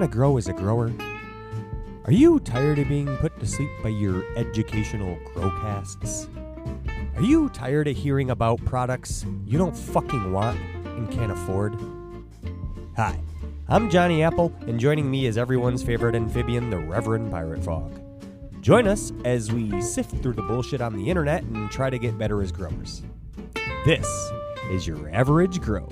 to grow as a grower? Are you tired of being put to sleep by your educational growcasts? Are you tired of hearing about products you don't fucking want and can't afford? Hi, I'm Johnny Apple, and joining me is everyone's favorite amphibian, the Reverend Pirate Frog. Join us as we sift through the bullshit on the internet and try to get better as growers. This is your average grow.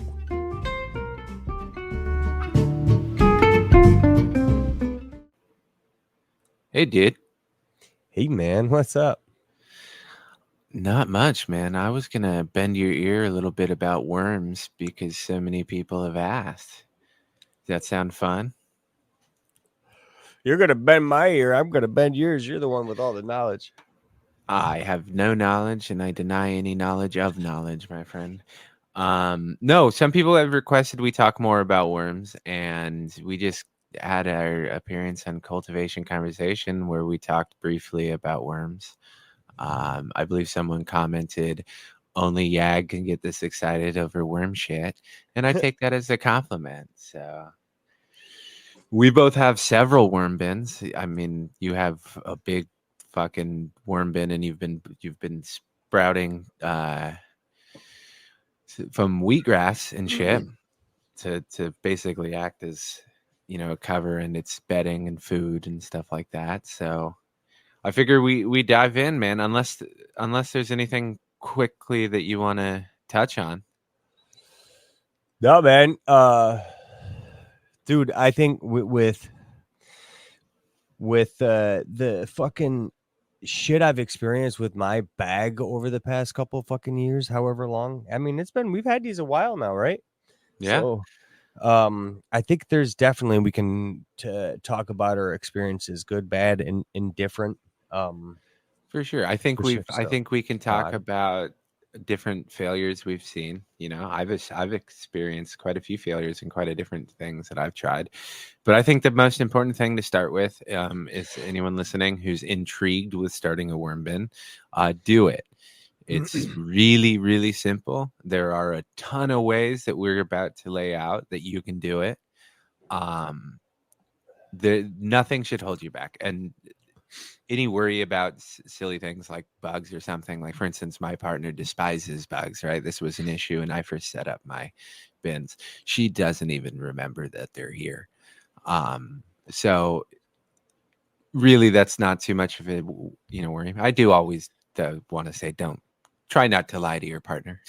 Hey, dude. Hey, man, what's up? Not much, man. I was going to bend your ear a little bit about worms because so many people have asked. Does that sound fun? You're going to bend my ear. I'm going to bend yours. You're the one with all the knowledge. I have no knowledge and I deny any knowledge of knowledge, my friend. No, some people have requested we talk more about worms, and we just had our appearance on Cultivation Conversation where we talked briefly about worms. I believe someone commented, only Yag can get this excited over worm shit. And I take that as a compliment. So we both have several worm bins. I mean, you have a big fucking worm bin, and you've been sprouting from wheatgrass and shit to basically act as, you know, a cover, and it's bedding and food and stuff like that. So I figure we dive in, man, unless there's anything quickly that you want to touch on. No, man. Dude, I think with the fucking shit I've experienced with my bag over the past couple of fucking years, however long. I mean, we've had these a while now, right? Yeah. So, I think there's definitely we can talk about our experiences, good, bad, and indifferent. For sure. I think we can talk odd. about different failures we've seen. You know, I've experienced quite a few failures and quite a different things that I've tried. But I think the most important thing to start with is anyone listening who's intrigued with starting a worm bin, do it. It's really, really simple. There are a ton of ways that we're about to lay out that you can do it. Nothing should hold you back. And any worry about silly things like bugs or something, like, for instance, my partner despises bugs, right? This was an issue when I first set up my bins. She doesn't even remember that they're here. So really that's not too much of a, you know, worry. I do always want to say, don't try not to lie to your partner.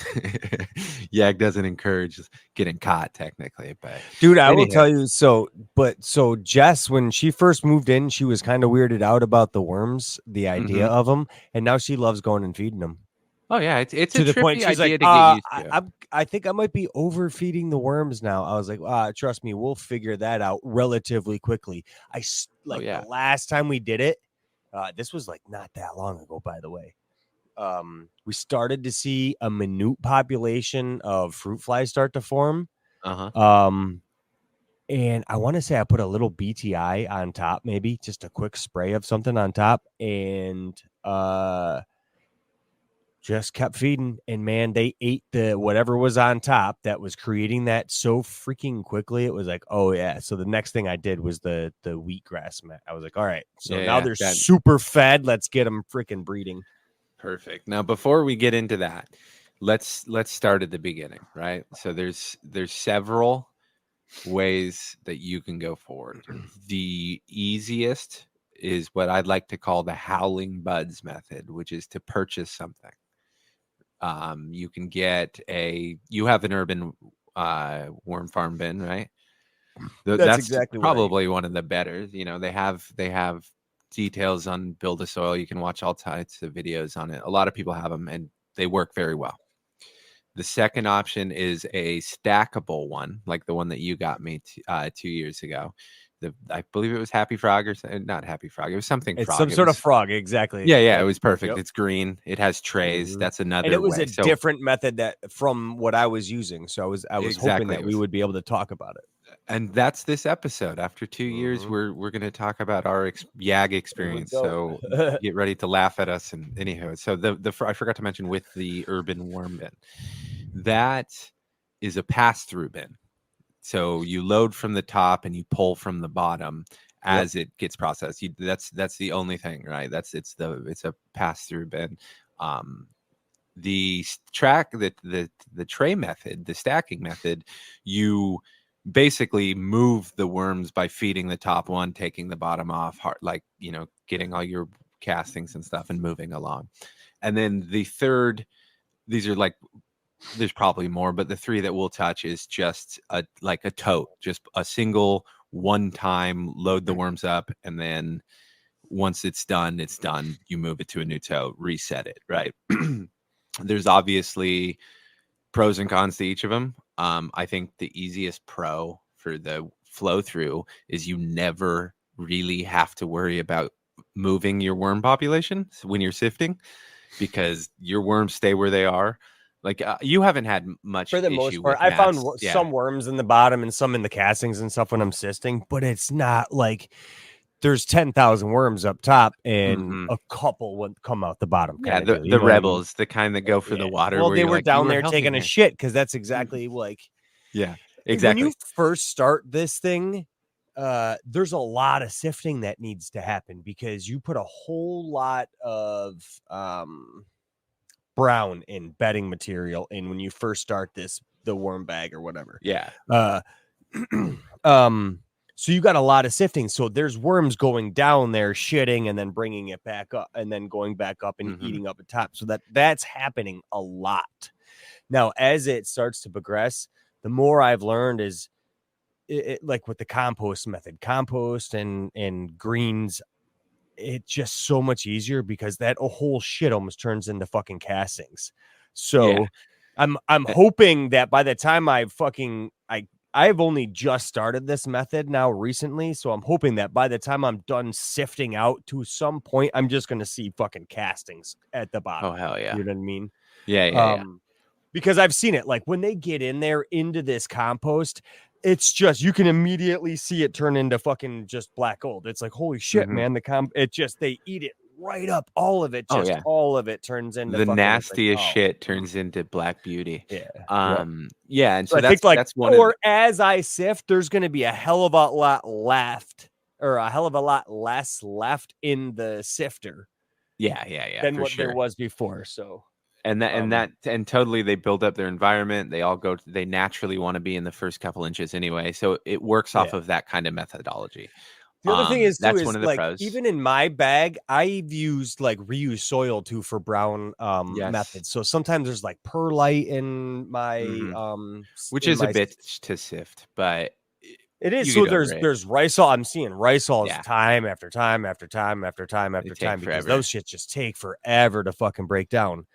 Yag doesn't encourage getting caught technically, but dude, I will tell you. So Jess, when she first moved in, she was kind of weirded out about the worms, the idea of them, and now she loves going and feeding them. Oh yeah, it's to a the trippy point she's idea like, to get used to. I think I might be overfeeding the worms now. I was like, trust me, we'll figure that out relatively quickly. The last time we did it, this was like not that long ago, by the way. We started to see a minute population of fruit flies start to form. And I want to say I put a little BTI on top, maybe just a quick spray of something on top, and just kept feeding. And man, they ate the whatever was on top that was creating that so freaking quickly. It was like, oh yeah. So the next thing I did was the wheatgrass mat. I was like, all right, so now they're super fed. Let's get them freaking breeding. Perfect. Now, before we get into that, let's start at the beginning, right? So there's several ways that you can go forward. The easiest is what I'd like to call the howling buds method, which is to purchase something. You can get you have an urban worm farm bin, right? That's exactly probably one of the better. You know, they have details on Build a Soil. You can watch all types of videos on it. A lot of people have them, and they work very well. The second option is a stackable one, like the one that you got me 2 years ago. I believe it was Happy Frog or not Happy Frog. It was something. It's some sort of frog, exactly. Yeah, it was perfect. Yep. It's green. It has trays. That's another. And it was a different method that from what I was using. So I was hoping that we would be able to talk about it. And that's this episode. After 2 years, we're going to talk about our Yag experience. So get ready to laugh at us. And anyhow, so I forgot to mention with the urban worm bin, that is a pass-through bin. So you load from the top and you pull from the bottom as it gets processed. That's the only thing, right? It's a pass through bin. The tray method, the stacking method, you basically move the worms by feeding the top one, taking the bottom off, like getting all your castings and stuff and moving along. And then the third, these are like, there's probably more, but the three that we'll touch is just a tote, just a single one time load the worms up, and then once it's done, you move it to a new tote, reset it, right? There's obviously pros and cons to each of them. I think the easiest pro for the flow through is you never really have to worry about moving your worm population when you're sifting, because your worms stay where they are. Like you haven't had much for the issue most part. with I mats. found some worms in the bottom and some in the castings and stuff when I'm sifting, but it's not like there's 10,000 worms up top and a couple would come out the bottom. Yeah, the rebels, the kind that go for the water. Well, where they you're were like, down there taking a shit, because that's exactly like, yeah, exactly. When you first start this thing, there's a lot of sifting that needs to happen, because you put a whole lot of brown in bedding material in when you first start the worm bag or whatever. Yeah. So you got a lot of sifting. So there's worms going down there, shitting, and then bringing it back up, and then going back up and eating up at top. So that's happening a lot. Now, as it starts to progress, the more I've learned is like with the compost method, compost and greens, it's just so much easier, because that whole shit almost turns into fucking castings. So I'm hoping that by the time I've only just started this method now recently, so I'm hoping that by the time I'm done sifting out, to some point, I'm just going to see fucking castings at the bottom. Oh, hell yeah. You know what I mean? Yeah. Because I've seen it, like when they get in there into this compost, it's just, you can immediately see it turn into fucking just black gold. It's like, holy shit, man, they eat it right up. All of it, all of it turns into the nastiest shit turns into black beauty. Yeah. Yeah. And so I think that's one as I sift, there's going to be a hell of a lot left, or a hell of a lot less left in the sifter. Yeah. Than what there was before. So. And totally, they build up their environment. They naturally want to be in the first couple inches anyway. So it works off of that kind of methodology. The other thing is, that's one of the pros. Even in my bag, I've used reused soil too for brown methods. So sometimes there's like perlite in my which is a bit to sift, but it is. So there's Rysol. I'm seeing Rysols time after time after time after time after time, because those shit just take forever to fucking break down.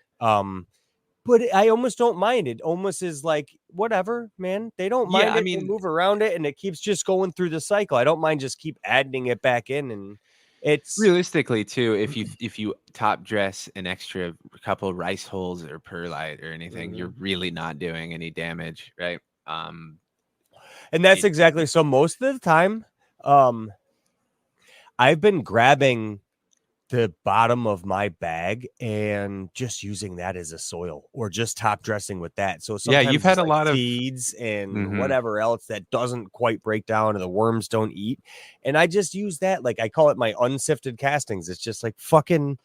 But I almost don't mind. It almost is like, whatever, man. They don't mind it. I mean, move around it, and it keeps just going through the cycle. I don't mind just keep adding it back in, and it's realistically too. If you top dress an extra couple of rice holes or perlite or anything, you're really not doing any damage, right? And that's exactly so. Most of the time, I've been grabbing the bottom of my bag and just using that as a soil, or just top dressing with that. So sometimes you've had a lot of seeds and whatever else that doesn't quite break down and the worms don't eat. And I just use that. Like, I call it my unsifted castings. It's just like, fucking,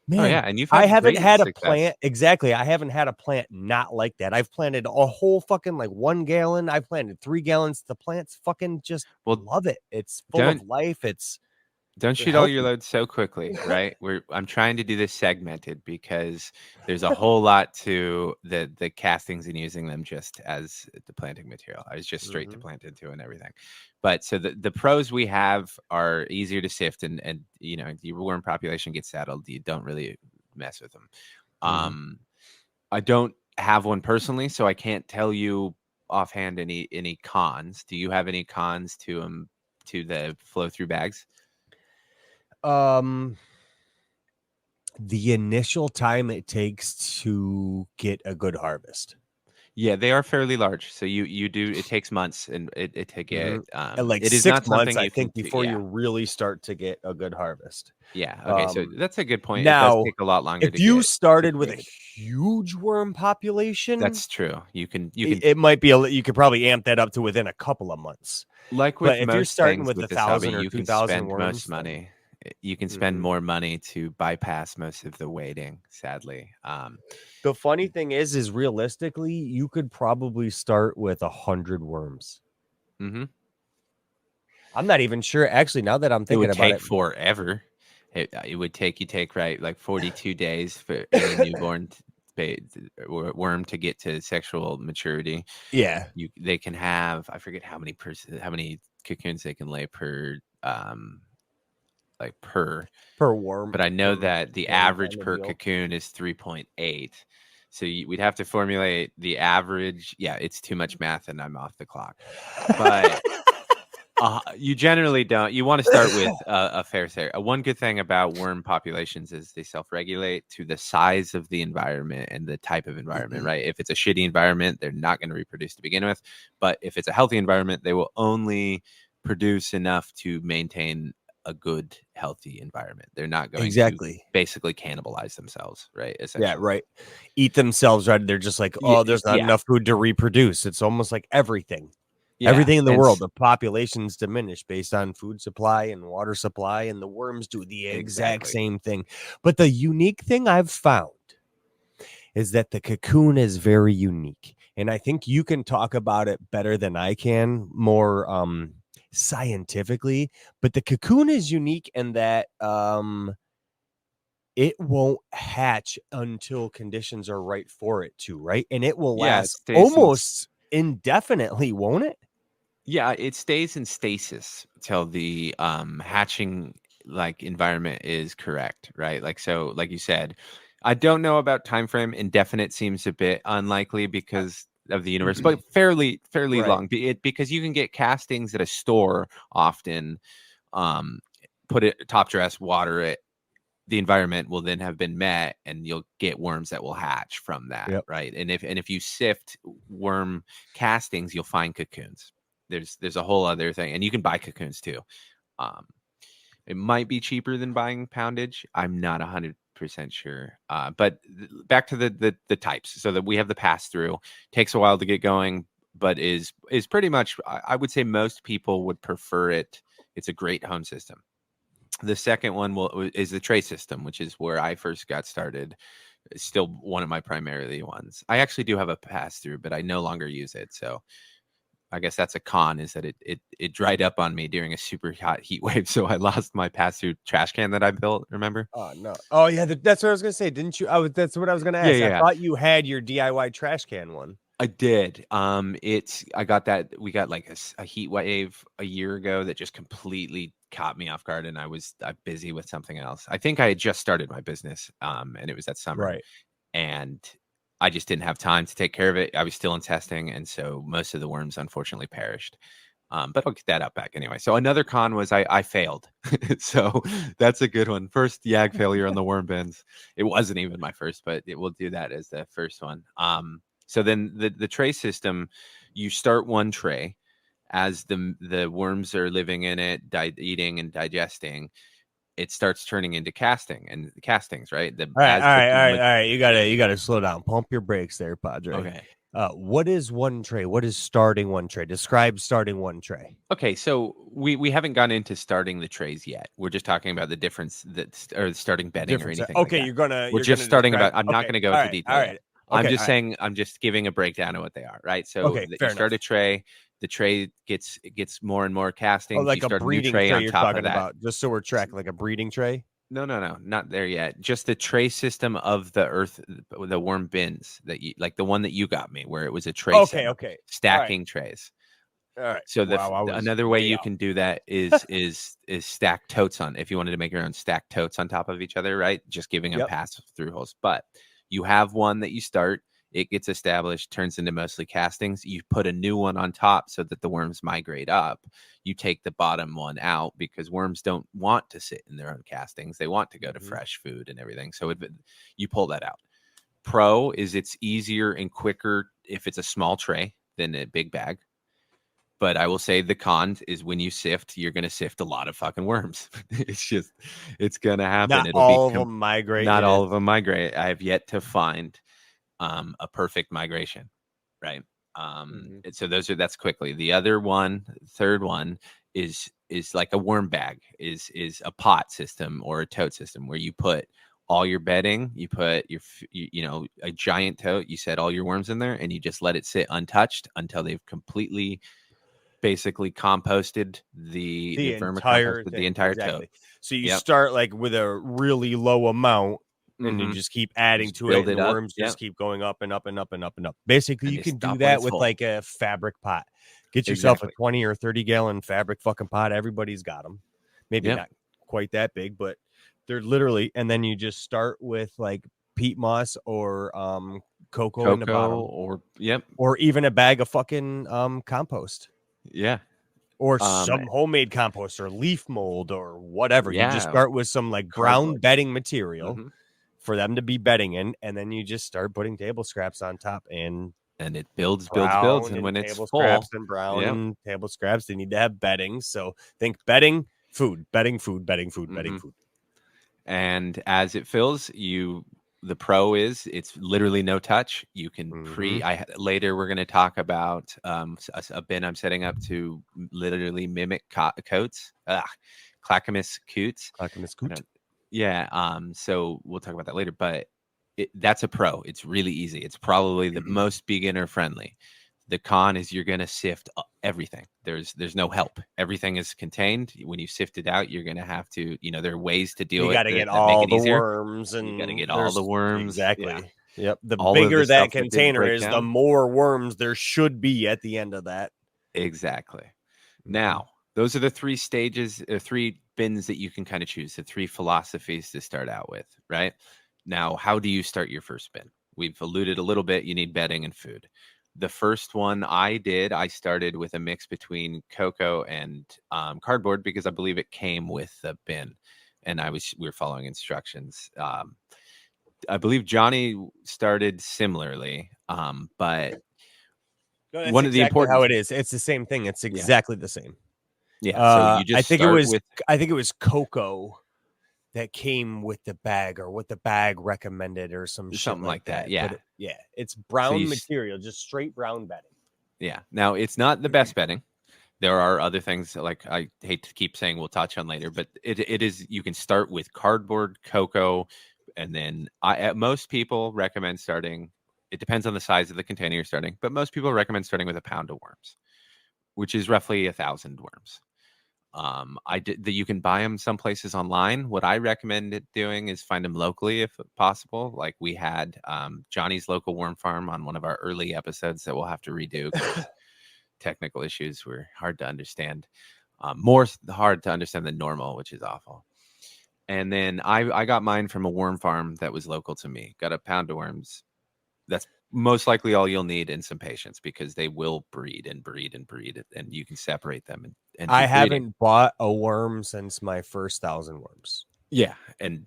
man. And I haven't had a plant. Exactly. I haven't had a plant not like that. I've planted a whole fucking 1 gallon. I've planted 3 gallons. The plants fucking just love it. It's full of life. Don't shoot all your loads so quickly, right? I'm trying to do this segmented, because there's a whole lot to the castings and using them just as the planting material. I was just straight to plant into and everything. But so the pros we have are easier to sift, and your worm population gets settled. You don't really mess with them. I don't have one personally, so I can't tell you offhand any cons. Do you have any cons to the flow through bags? The initial time it takes to get a good harvest. Yeah, they are fairly large. So you do, it takes months and it to get And like it is 6 not months, something I you can think, do. before you Yeah. really start to get a good harvest. Yeah. Okay. So that's a good point. It does Now, take a lot longer to if you get started with a situated. huge worm population, That's true. You can, it might be you could probably amp that up to within a couple of months. like But with if you're most starting things with with this hobby, 1,000 or you can 2,000 spend most worms, then money. You can spend mhm. more money to bypass most of the waiting, sadly. The funny thing is realistically, you could probably start with 100 worms. Mhm. I'm not even sure. Actually, now that I'm It thinking would about take it, forever. It would take right like 42 days for any newborn worm to get to sexual maturity. yeah, They can have, I forget how many cocoons they can lay per like per, per worm, but I know per that the cocoon average kind of per deal. cocoon is 3.8. So we'd have to formulate the average. Yeah, it's too much math and I'm off the clock. But you generally don't. You want to start with a fair share. One good thing about worm populations is they self-regulate to the size of the environment and the type of environment, Mhm. right? If it's a shitty environment, they're not going to reproduce to begin with. But if it's a healthy environment, they will only produce enough to maintain a good, healthy environment. They're not going to Exactly. basically cannibalize themselves, right? Yeah, Essentially. right. Eat themselves, right? They're just like, Yeah, oh, there's not yeah, enough food to reproduce. It's almost like everything. yeah. Everything in the And world, the populations diminish based on food supply and water supply, and the worms do the exact exactly. same thing. But the unique thing I've found is that the cocoon is very unique. And I think you can talk about it better than I can, more scientifically. But the cocoon is unique in that it won't hatch until conditions are right for it to, right? And it will Yeah, it last stays in. almost indefinitely, won't it? Yeah, it stays in stasis till the hatching like environment is correct, right? Like so, like you said, I don't know about time frame. Indefinite seems a bit unlikely because of the universe, but fairly Right. long. Because you can get castings at a store often, um, put it top dress, water it. The environment will then have been met, and you'll get worms that will hatch from that, Yep. right? And if you sift worm castings, you'll find cocoons. There's a whole other thing, and you can buy cocoons too. Um, it might be cheaper than buying poundage. I'm not 100% sure. But back to the types. So that we have the pass through. Takes a while to get going, but is pretty much. I would say most people would prefer it. It's a great home system. The second one is the tray system, which is where I first got started. It's still one of my primarily ones. I actually do have a pass through, but I no longer use it. So I guess that's a con, is that it dried up on me during a super hot heat wave. So I lost my pass through trash can that I built. Remember? Oh no. Oh yeah, that's what I was gonna say. Didn't you? That's what I was gonna Yeah, ask. I yeah. thought you had your DIY trash can one. I did. I got that. We got like a heat wave a year ago that just completely caught me off guard, and I was busy with something else. I think I had just started my business, and it was that summer, Right. and I just didn't have time to take care of it. I was still in testing, and so most of the worms unfortunately perished. But I'll get that up back anyway. So another con was I failed. So that's a good one. First YAG failure on the worm bins. It wasn't even my first, but it will do that as the first one. So then the tray system, you start one tray as the worms are living in it, eating and digesting. It starts turning into castings, right? All right, all right, all right, all right. You gotta slow down. Pump your brakes there, Padre. Okay. What is one tray? What is starting one tray? Describe starting one tray. Okay, so we haven't gone into starting the trays yet. We're just talking about the difference or starting bedding or Difference. anything like Okay, that. you're gonna We're you're just gonna starting describe. about. I'm not Okay, going to go all into right, all detail yet. right. I'm Okay, just all right. saying. I'm just giving a breakdown of what they are. Right. So Okay, you fair start enough. a tray. The tray gets more and more Oh, castings. You like a start a new breeding tray tray on you're top of talking that. about, just so we're tracking, like a breeding tray. No, not there yet. Just the tray system of the earth, the worm bins that you like, the one that you got me, where it was a tray Okay, setup, okay. All right, stacking trays. all right. So Wow, I was another way way you off. can do that is stack totes on. If you wanted to make your own stack totes on top of each other, right? Just giving them Yep. pass through holes. But you have one that you start, it gets established, turns into mostly castings. You put a new one on top so that the worms migrate up. You take the bottom one out because worms don't want to sit in their own castings. They want to go to Mhm. fresh food and everything. So you pull that out. Pro is it's easier and quicker if it's a small tray, then a big bag. But I will say the con is when you sift, you're going to sift a lot of fucking worms. It's going to happen. Not It'll all be of them migrate. not all of them migrate. I have yet to find a perfect migration, right? So that's quickly. The other one, third one is like a worm bag, is a pot system or a tote system where you put all your bedding, you put a giant tote, you set all your worms in there, and you just let it sit untouched until they've completely basically composted the entire vermicomposted thing. the entire Exactly. tote. So you start like with a really low amount, and you just keep adding Just to build it, and it the up. worms just keep going up and up and up and up and up. Basically, And you they can do stop when that it's with full. like a fabric pot. Get yourself Exactly. a 20 or 30 gallon fabric fucking pot. Everybody's got them. Maybe not quite that big, but they're literally. And then you just start with like peat moss or cocoa in the bottom, or even a bag of fucking compost. Yeah. Or some homemade compost or leaf mold or whatever. You just Yeah. start with some like brown bedding material for them to be bedding in, and then you just start putting table scraps on top, and it builds, and when it's table full, scraps and brown and table scraps, they need to have bedding. So think bedding, food, bedding, food, bedding, food, bedding, food. And as it fills, the pro is it's literally no touch. You can later we're going to talk about a bin I'm setting up to literally mimic coats, Clackamas coots. Yeah. So we'll talk about that later, but that's a pro. It's really easy. It's probably the most beginner friendly. The con is you're going to sift everything. There's no help. Everything is contained. When you sift it out, you're going to have to, there are ways to deal with it. You got to get all the worms, and you got to get all the worms. Exactly. Yeah. Yep. The bigger that container is, the more worms there should be at the end of that. Exactly. Now, those are the 3 stages, 3 bins that you can kind of choose, the 3 philosophies to start out with, right? Now, how do you start your first bin? We've alluded a little bit. You need bedding and food. The first one I started with a mix between cocoa and cardboard because I believe it came with the bin, and we were following instructions. I believe Johnny started similarly, but one of the important how it is. It's the same thing. It's exactly the same. Yeah. So you just I think it was cocoa that came with the bag, or what the bag recommended, or something like that. Yeah. It's brown material, just straight brown bedding. Yeah. Now, it's not the best bedding. There are other things, like I hate to keep saying we'll touch on later, but it is, you can start with cardboard, cocoa, and then most people recommend starting, it depends on the size of the container you're starting, but most people recommend starting with a pound of worms, which is roughly 1,000 worms. You can buy them some places online. What I recommend doing is find them locally if possible. Like we had Johnny's local worm farm on one of our early episodes that we'll have to redo because technical issues were hard to understand. More hard to understand than normal, which is awful. And then I got mine from a worm farm that was local to me. Got a pound of worms. That's most likely all you'll need, and some patience, because they will breed and breed and breed, and you can separate them. And I haven't bought a worm since my first 1,000 worms. Yeah, and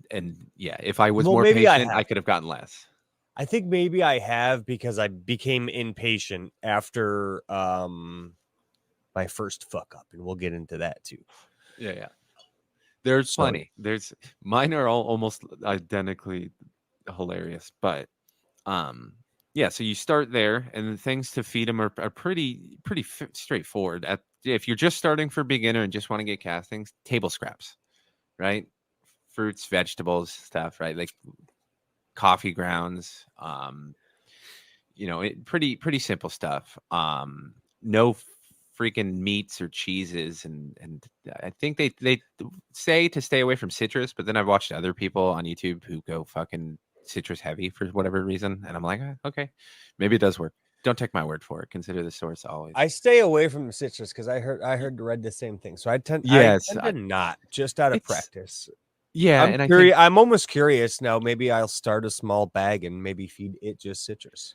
yeah, if I was more patient, I could have gotten less. I think maybe I have, because I became impatient after my first fuck up, and we'll get into that too. Yeah. There's plenty. Mine are all almost identically hilarious, but yeah, so you start there, and the things to feed them are pretty straightforward. If you're just starting for beginner and just want to get castings, table scraps, right? Fruits, vegetables, stuff, right? Like coffee grounds, pretty simple stuff. No freaking meats or cheeses, and I think they say to stay away from citrus, but then I've watched other people on YouTube who go fucking citrus heavy for whatever reason, and I'm like, okay, maybe it does work. Don't take my word for it. Consider the source always. I stay away from the citrus because I read the same thing, so I tend to not, just out of practice. Yeah, I'm almost curious now. Maybe I'll start a small bag and maybe feed it just citrus.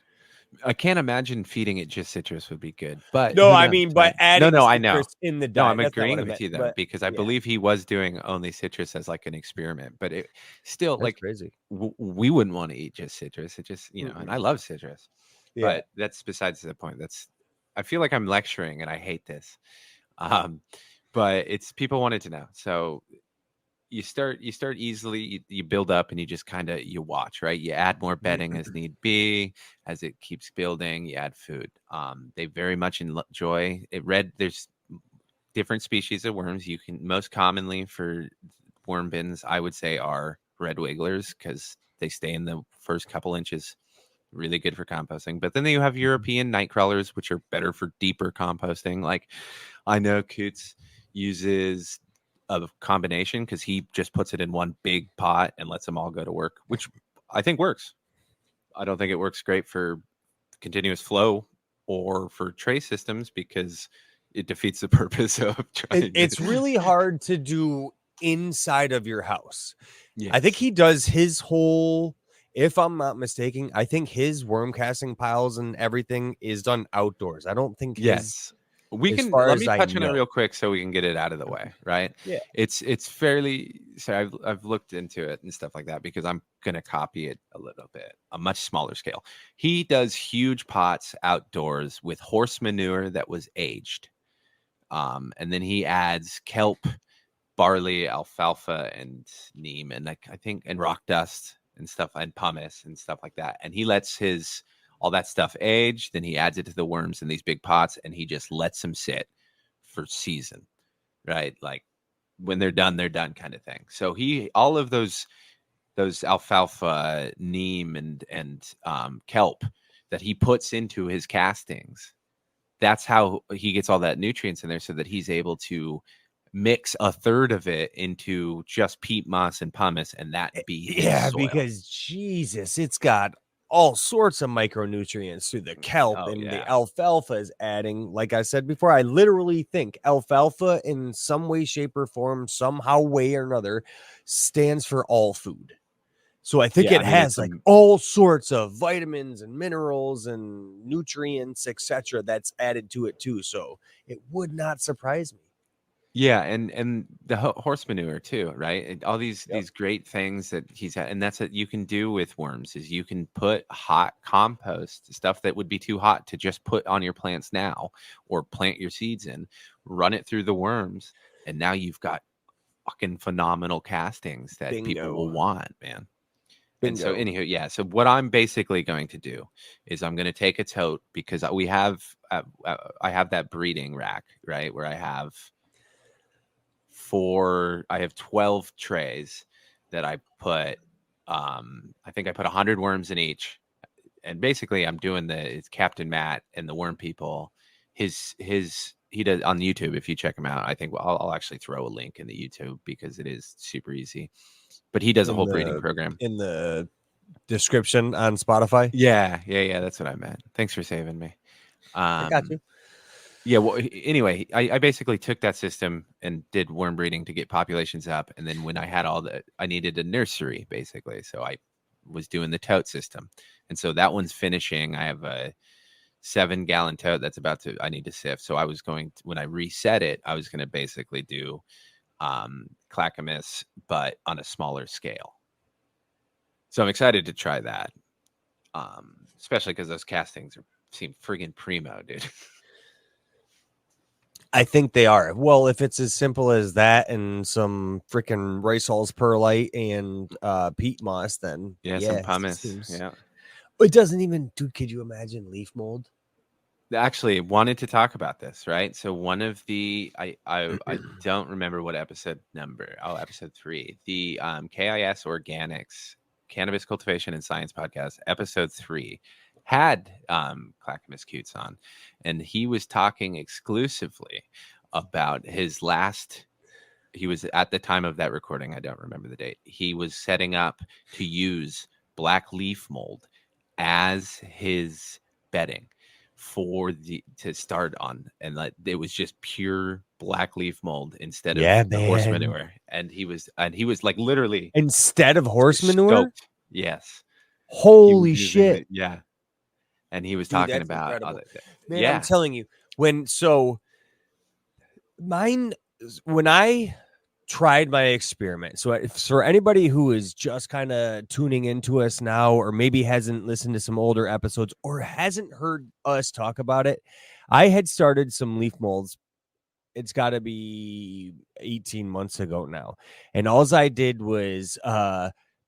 I can't imagine feeding it just citrus would be good, but no, I mean, but adding I know in the diet. No, I'm agreeing with you though, because I believe he was doing only citrus as like an experiment, but it still, that's like crazy. We wouldn't want to eat just citrus. It just, and I love citrus. But that's besides the point. I feel like I'm lecturing and I hate this. But it's people wanted to know. So you start easily, you build up and you just kind of you watch, right? You add more bedding as need be. As it keeps building, you add food. They very much enjoy it. There's different species of worms. You can most commonly for worm bins, I would say, are red wigglers because they stay in the first couple inches. Really good for composting. But then you have European night crawlers, which are better for deeper composting. Like I know Coots uses a combination because he just puts it in one big pot and lets them all go to work, which I think works. I don't think it works great for continuous flow or for tray systems because it defeats the purpose of trying. It's really hard to do inside of your house. Yes. I think he does his whole, if I'm not mistaken, I think his worm casting piles and everything is done outdoors. I don't think yes. We as can far let as me I touch on it know. real quick so we can get it out of the way, right? Yeah. It's fairly so I've looked into it and stuff like that because I'm gonna copy it a little bit, a much smaller scale. He does huge pots outdoors with horse manure that was aged. And then he adds kelp, barley, alfalfa, and neem, and I think and rock dust and stuff, and pumice and stuff like that. And he lets all that stuff age. Then he adds it to the worms in these big pots, and he just lets them sit for season, right? Like when they're done kind of thing. So all of those alfalfa, neem, and kelp that he puts into his castings. That's how he gets all that nutrients in there so that he's able to mix a third of it into just peat moss and pumice and that be his soil. Because Jesus, it's got all sorts of micronutrients through the kelp the alfalfa is adding. Like I said before, I literally think alfalfa in some way, shape, or form, somehow, way or another, stands for all food. So I think it has like all sorts of vitamins and minerals and nutrients, etc. that's added to it too. So it would not surprise me. Yeah, and the horse manure too, right? And all these great things that he's had, and that's what you can do with worms is you can put hot compost, stuff that would be too hot to just put on your plants now or plant your seeds in, run it through the worms, and now you've got fucking phenomenal castings that people will want, man. And so anywho, so what I'm basically going to do is I'm going to take a tote because I have that breeding rack, right, where I have 12 trays that I put I think I put 100 worms in each, and basically I'm doing it's Captain Matt and the Worm People. He does on YouTube. If you check him out, I think I'll actually throw a link in the YouTube because it is super easy. But he does a whole breeding program in the description on Spotify. Yeah. That's what I meant. Thanks for saving me. I got you. Yeah. Well, anyway, I basically took that system and did worm breeding to get populations up. And then when I had I needed a nursery basically. So I was doing the tote system. And so that one's finishing. I have a 7-gallon tote I need to sift. So when I reset it, I was going to basically do Clackamas, but on a smaller scale. So I'm excited to try that, especially because those castings seem friggin' primo, dude. I think they are. Well, if it's as simple as that and some freaking rice hulls perlite and peat moss, then some pumice. It doesn't even, dude. Could you imagine leaf mold? Actually, wanted to talk about this, right? So one of the I don't remember what episode number. Episode 3, the KIS Organics Cannabis Cultivation and Science podcast, episode 3, had Clackamas Coots on, and he was talking exclusively about his last. He was at the time of that recording. I don't remember the date. He was setting up to use black leaf mold as his bedding to start on, and it was just pure black leaf mold instead of the horse manure. And he was like literally instead of horse manure. Stoked. Yes. Holy shit. Yeah. And he was talking about man. I'm telling you, when I tried my experiment. So if for anybody who is just kind of tuning into us now, or maybe hasn't listened to some older episodes or hasn't heard us talk about it, I had started some leaf molds. It's got to be 18 months ago now. And all I did was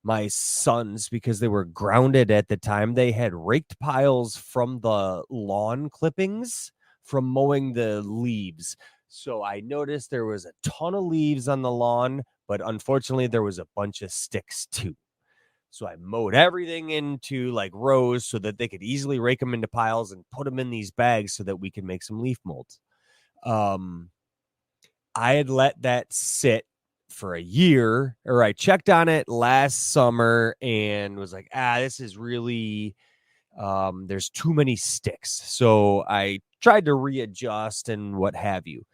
my sons, because they were grounded at the time, they had raked piles from the lawn clippings from mowing the leaves. So I noticed there was a ton of leaves on the lawn, but unfortunately there was a bunch of sticks too. So I mowed everything into like rows so that they could easily rake them into piles and put them in these bags so that we could make some leaf molds. I had let that sit for a year, or I checked on it last summer and was like, this is really, there's too many sticks. So I tried to readjust and what have you.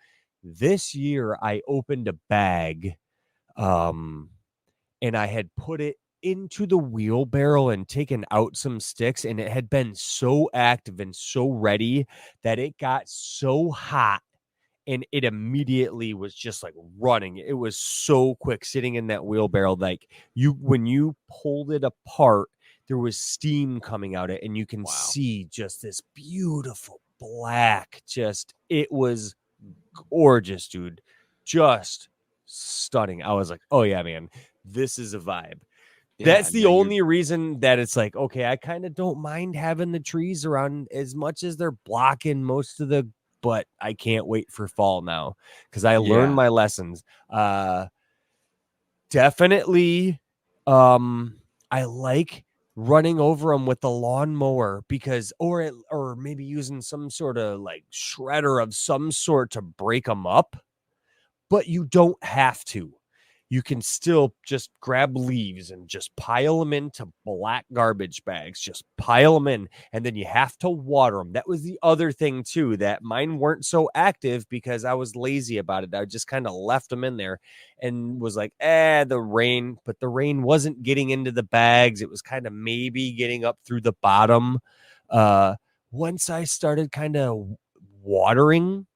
This year I opened a bag, and I had put it into the wheelbarrow and taken out some sticks, and it had been so active and so ready that it got so hot. And it immediately was just like running. It was so quick sitting in that wheelbarrow. Like when you pulled it apart, there was steam coming out it, and you can see just this beautiful black. It was gorgeous, dude. Just stunning. I was like, oh yeah, man, this is a vibe. Yeah, that's the only reason that it's like, okay, I kind of don't mind having the trees around as much as they're blocking most of the, but I can't wait for fall now because I learned my lessons. Definitely, I like running over them with the lawnmower because, or maybe using some sort of like shredder of some sort to break them up, but you don't have to. You can still just grab leaves and just pile them into black garbage bags. Just pile them in, and then you have to water them. That was the other thing, too, that mine weren't so active because I was lazy about it. I just kind of left them in there and was like, the rain. But the rain wasn't getting into the bags. It was kind of maybe getting up through the bottom. Once I started kind of watering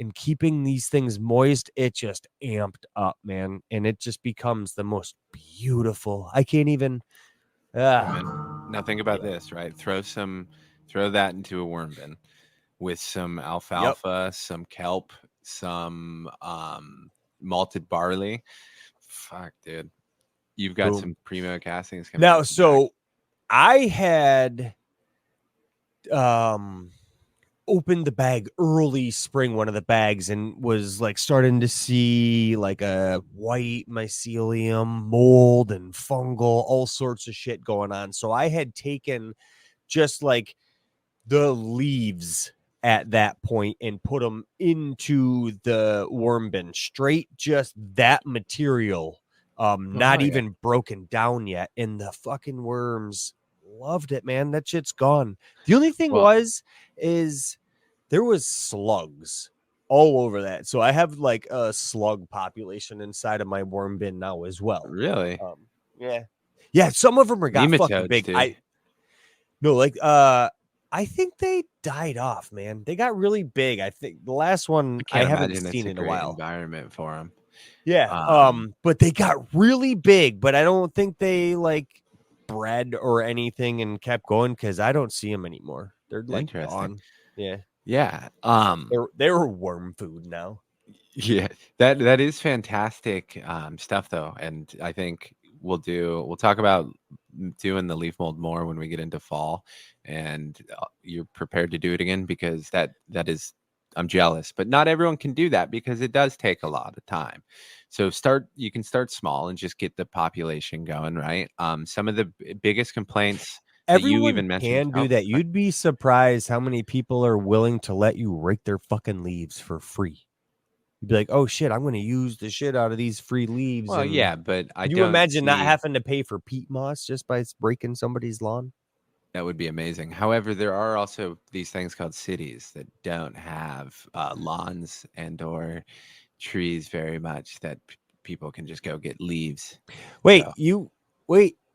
and keeping these things moist, it just amped up, man. And it just becomes the most beautiful. I can't even. Now think about this, right? Throw that into a worm bin with some alfalfa, some kelp, some malted barley. Fuck, dude. You've got some primo castings coming now. So I had opened the bag early spring, one of the bags, and was like starting to see like a white mycelium mold and fungal, all sorts of shit going on. So I had taken just like the leaves at that point and put them into the worm bin, straight, just that material, not even broken down yet. And the fucking worms loved it, man. That shit's gone. The only thing is there was slugs all over that. So I have like a slug population inside of my worm bin now as well. Really? Yeah. Some of them are got fucking big. Too. I think they died off, man. They got really big. I think the last one I haven't seen in a while. Environment for them. Yeah. But they got really big, but I don't think they like bred or anything and kept going because I don't see them anymore. They're like gone. Yeah. Yeah. They were worm food now. Yeah. That is fantastic stuff though. And I think we'll talk about doing the leaf mold more when we get into fall, and you're prepared to do it again because that is, I'm jealous, but not everyone can do that because it does take a lot of time. So you can start small and just get the population going, right? Some of the biggest complaints everyone you even mentioned can do that. You'd be surprised how many people are willing to let you rake their fucking leaves for free. You'd be like, oh shit, I'm going to use the shit out of these free leaves. Well, yeah, but can you imagine not having to pay for peat moss just by breaking somebody's lawn? That would be amazing. However, there are also these things called cities that don't have lawns and or trees very much that people can just go get leaves. Wait,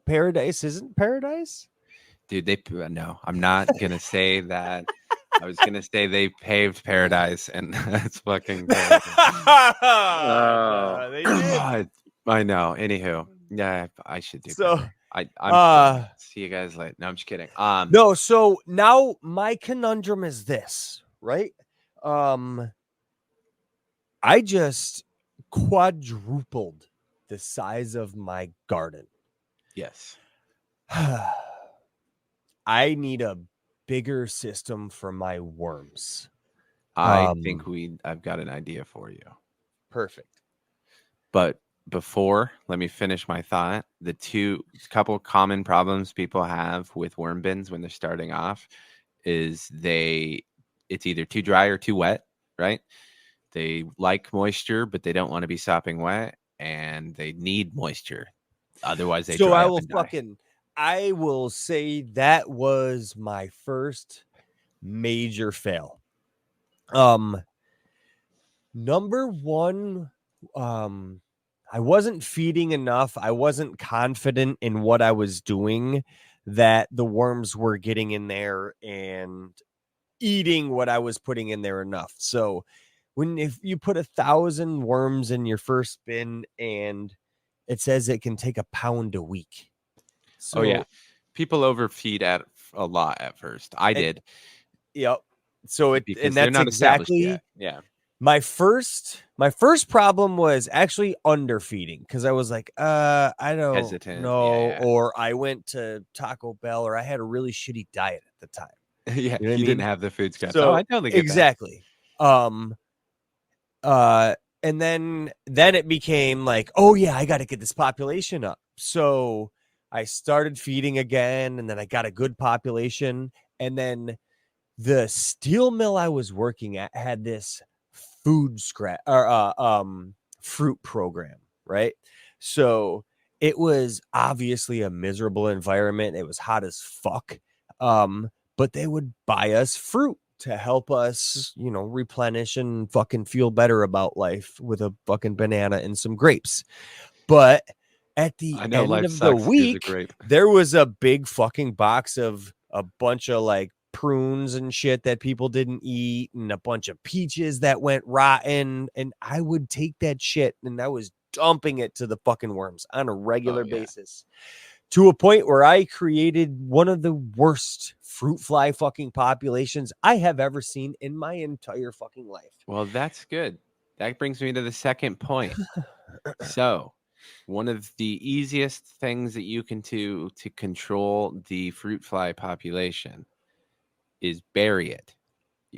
Paradise isn't Paradise? Dude, no, I'm not going to say that. I was gonna say they paved paradise, and that's fucking terrible. They did. I know. Anywho, yeah, I should do So, better. I'm kidding. See you guys later. No, I'm just kidding. No, so now my conundrum is this, right? I just quadrupled the size of my garden. Yes. I need a bigger system for my worms. I think I've got an idea for you. Perfect. But before, let me finish my thought. The couple common problems people have with worm bins when they're starting off is it's either too dry or too wet, right? They like moisture, but they don't want to be sopping wet, and they need moisture. Otherwise, they dry up and die. I will say that was my first major fail. Number one, I wasn't feeding enough. I wasn't confident in what I was doing, that the worms were getting in there and eating what I was putting in there enough. So if you put 1,000 worms in your first bin and it says it can take a pound a week. So, oh yeah, people overfeed at a lot at first. I did. Yep. So because they're not exactly yet. Yeah. My first problem was actually underfeeding, because I was like, I don't know, yeah. or I went to Taco Bell, or I had a really shitty diet at the time. Yeah, you know didn't have the food scraps. So, I totally get exactly. that. And then it became like, oh yeah, I got to get this population up. So I started feeding again, and then I got a good population, and then the steel mill I was working at had this food scrap or fruit program, right? So it was obviously a miserable environment. It was hot as fuck. But they would buy us fruit to help us, replenish and fucking feel better about life, with a fucking banana and some grapes. But at the end of the week, there was a big fucking box of a bunch of like prunes and shit that people didn't eat, and a bunch of peaches that went rotten, and I would take that shit and I was dumping it to the fucking worms on a regular basis, to a point where I created one of the worst fruit fly fucking populations I have ever seen in my entire fucking life. Well, that's good. That brings me to the second point. So one of the easiest things that you can do to control the fruit fly population is bury it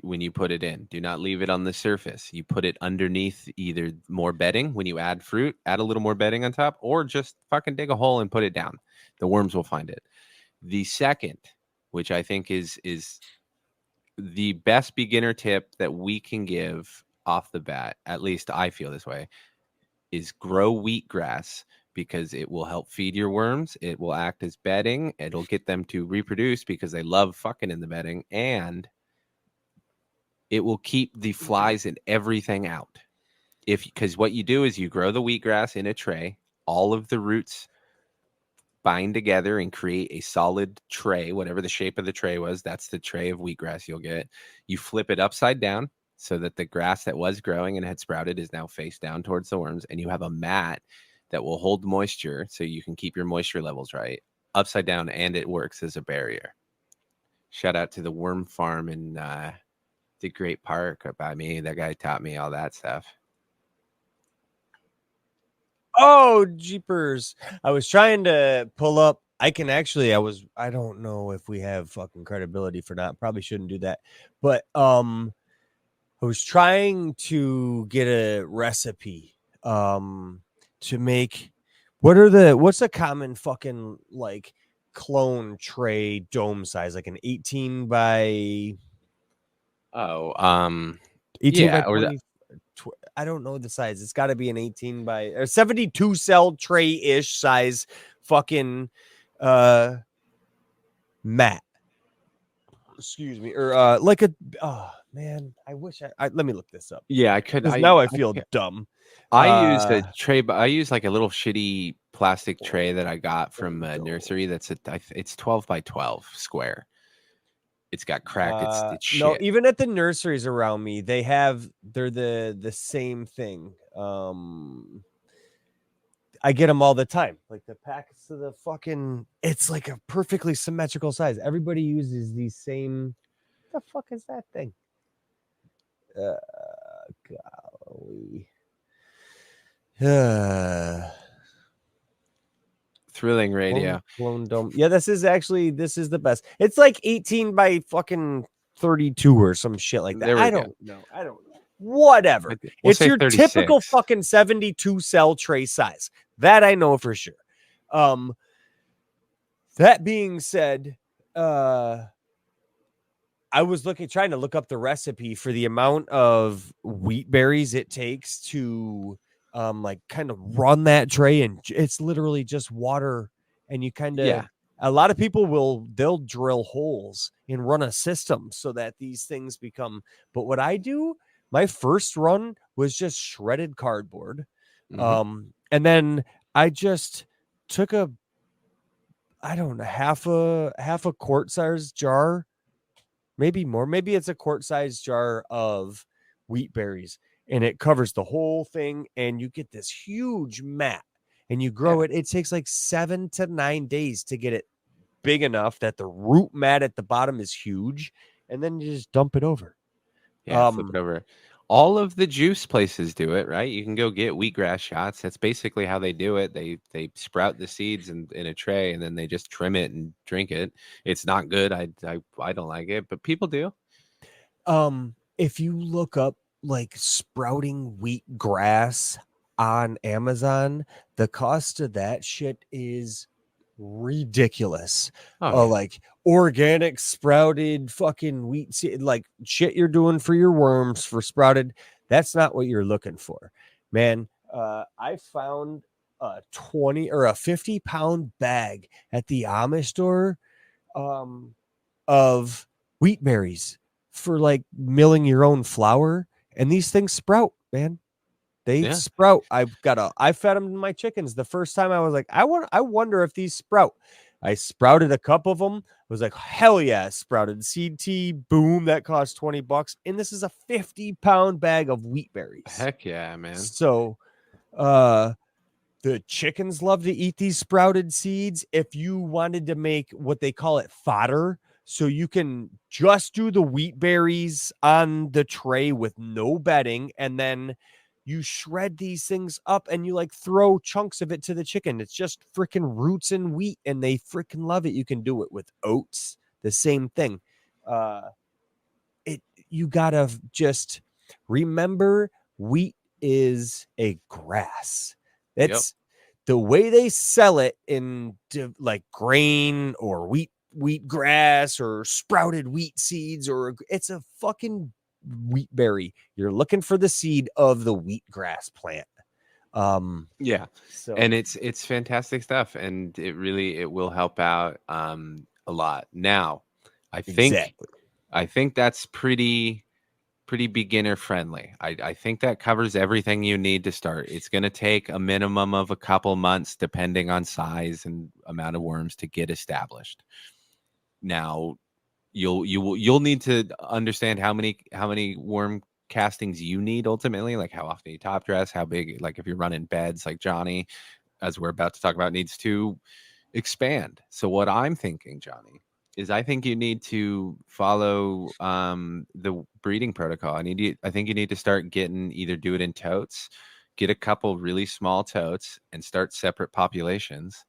when you put it in. Do not leave it on the surface. You put it underneath either more bedding. When you add fruit, add a little more bedding on top, or just fucking dig a hole and put it down. The worms will find it. The second, which I think is the best beginner tip that we can give off the bat, at least I feel this way, is grow wheatgrass, because it will help feed your worms. It will act as bedding. It'll get them to reproduce because they love fucking in the bedding, and it will keep the flies and everything out. Because what you do is you grow the wheatgrass in a tray, all of the roots bind together and create a solid tray, whatever the shape of the tray was. That's the tray of wheatgrass you'll get. You flip it upside down so that the grass that was growing and had sprouted is now face down towards the worms, and you have a mat that will hold moisture so you can keep your moisture levels right, upside down, and it works as a barrier. Shout out to the worm farm in the Great Park by me. That guy taught me all that stuff. Oh, jeepers. I was trying to pull up. I don't know if we have fucking credibility for that. Probably shouldn't do that. But I was trying to get a recipe to make what's a common fucking like clone tray dome size, like an 18 by 18 by 20. I don't know the size. It's got to be an 18 by or 72 cell tray ish size fucking mat. Excuse me, or like a man. I wish I let me look this up. Yeah, I could. Now I feel dumb. I used a tray, but I use like a little shitty plastic tray that I got from a nursery. It's 12 by 12 square. It's got crack. It's No, shit. even at the nurseries around me, they're the same thing. I get them all the time. Like the packets of the fucking, it's like a perfectly symmetrical size. Everybody uses these same. What the fuck is that thing? Golly. Thrilling radio. Clone dome. Yeah, this is the best. It's like 18 by fucking 32 or some shit like that. I don't know. Whatever. We'll It's say your 36. typical fucking 72 cell tray size. That I know for sure. That being said, I was trying to look up the recipe for the amount of wheat berries it takes to like kind of run that tray, and it's literally just water, and you kind of a lot of people they'll drill holes and run a system so that these things become. But what I do, my first run was just shredded cardboard. And then I just took half a quart size jar, maybe more. Maybe it's a quart size jar of wheat berries, and it covers the whole thing, and you get this huge mat, and you grow it. It takes like 7 to 9 days to get it big enough that the root mat at the bottom is huge, and then you just dump it over. Flip it over. All of the juice places do it, right? You can go get wheatgrass shots. That's basically how they do it. They sprout the seeds in a tray, and then they just trim it and drink it. It's not good. I don't like it, but people do. If you look up like sprouting wheat grass on Amazon, the cost of that shit is ridiculous. Like organic sprouted fucking wheat seed, like shit you're doing for your worms for sprouted. That's not what you're looking for, man. I found a 20 or a 50-pound bag at the Amish store of wheat berries for like milling your own flour, and these things sprout, man. They sprout. I fed them to my chickens. The first time I was like, I wonder if these sprout. I sprouted a couple of them. I was like, hell yeah, sprouted. Seed tea, boom, that cost $20. And this is a 50-pound bag of wheat berries. Heck yeah, man. So the chickens love to eat these sprouted seeds. If you wanted to make what they call it fodder, so you can just do the wheat berries on the tray with no bedding, and then you shred these things up and you like throw chunks of it to the chicken. It's just freaking roots and wheat, and they freaking love it. You can do it with oats, the same thing. You gotta just remember, wheat is a grass. That's the way they sell it in like grain or wheat grass or sprouted wheat seeds, or it's a fucking wheat berry. You're looking for the seed of the wheat grass plant. And it's fantastic stuff, and it will help out a lot. Now I think that's pretty beginner friendly. I think that covers everything you need to start. It's going to take a minimum of a couple months, depending on size and amount of worms, to get established. Now you'll need to understand how many worm castings you need ultimately, like how often you top dress, how big, like if you're running beds like Johnny, as we're about to talk about, needs to expand. So what I'm thinking, Johnny, is I think you need to follow the breeding protocol. I think you need to start do it in totes, get a couple really small totes and start separate populations.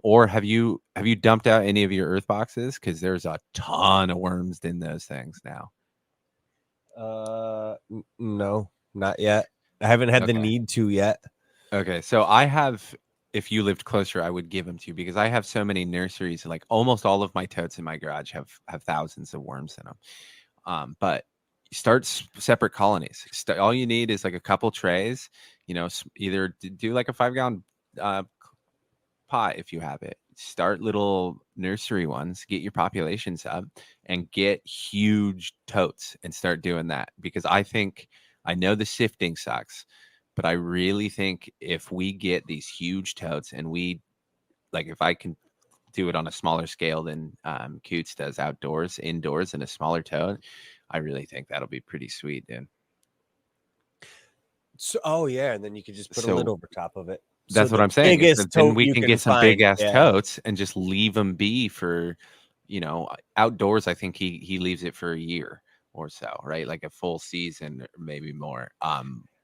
Or have you dumped out any of your earth boxes? Because there's a ton of worms in those things now. No, not yet. I haven't had the need to yet. Okay, so I have. If you lived closer, I would give them to you, because I have so many nurseries. Like almost all of my totes in my garage have thousands of worms in them. But start separate colonies. All you need is like a couple trays. Either do like a 5-gallon pot if you have it. Start little nursery ones, get your populations up, and get huge totes and start doing that. Because I know the sifting sucks, but I really think if we get these huge totes and if I can do it on a smaller scale than Coots does indoors in a smaller tote, I really think that'll be pretty sweet, dude. So, and then you could just put a lid over top of it. That's what I'm saying. Then we can get some big ass totes and just leave them be for, outdoors. I think he leaves it for a year or so, right? Like a full season, or maybe more.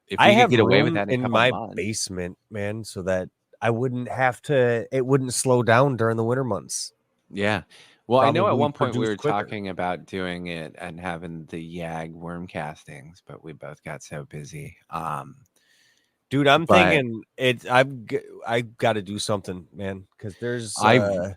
If we could get away with that in my basement, man, so that I wouldn't have to. It wouldn't slow down during the winter months. Yeah. Well, I know at one point we were talking about doing it and having the YAG worm castings, but we both got so busy. Dude, I'm thinking I've got to do something, man, because there's and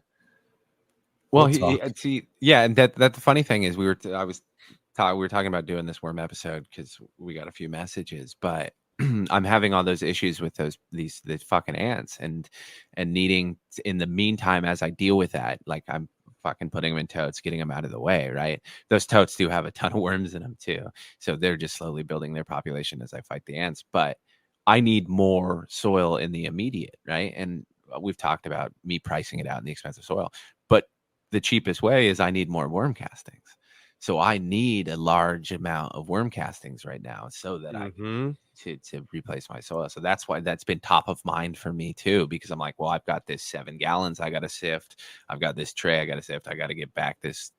that the funny thing is we were talking about doing this worm episode because we got a few messages, but I'm having all those issues with these fucking ants and needing in the meantime as I deal with that, like I'm fucking putting them in totes, getting them out of the way, right? Those totes do have a ton of worms in them too, so they're just slowly building their population as I fight the ants, but I need more soil in the immediate, right? And we've talked about me pricing it out in the expensive soil, but the cheapest way is I need more worm castings. So I need a large amount of worm castings right now so that I can to replace my soil. So that's why that's been top of mind for me too, because I'm like, well, I've got this 7 gallons I got to sift. I've got this tray I got to sift. I got to get back this,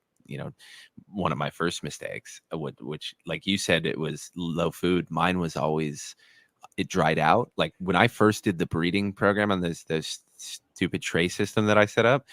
one of my first mistakes, which like you said, it was low food. Mine was always, it dried out. Like when I first did the breeding program on this stupid tray system that I set up,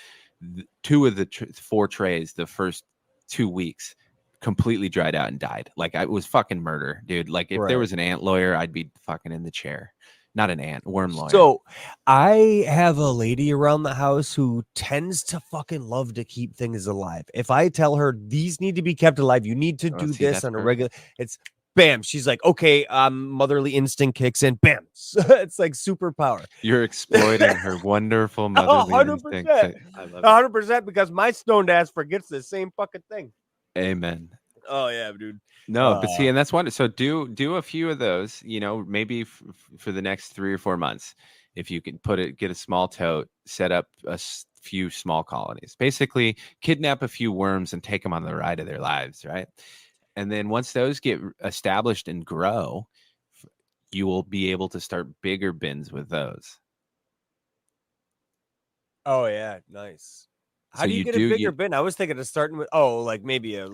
2 of the 4 trays, the first 2 weeks completely dried out and died. Like it was fucking murder, dude. Like if there was an ant lawyer, I'd be fucking in the chair. Not an ant, worm lawyer. So I have a lady around the house who tends to fucking love to keep things alive. If I tell her these need to be kept alive, you need to do this on a regular, it's bam. She's like, okay, motherly instinct kicks in. Bam. It's like superpower. You're exploiting her wonderful motherly 100%, instinct. 100% because my stoned ass forgets the same fucking thing. Amen. Oh yeah, dude. No, but see, and that's one. So do a few of those. Maybe for the next 3 or 4 months, if you can get a small tote, set up a few small colonies. Basically, kidnap a few worms and take them on the ride of their lives, right? And then once those get established and grow, you will be able to start bigger bins with those. Oh yeah, nice. How do you get a bigger bin? I was thinking of starting with maybe a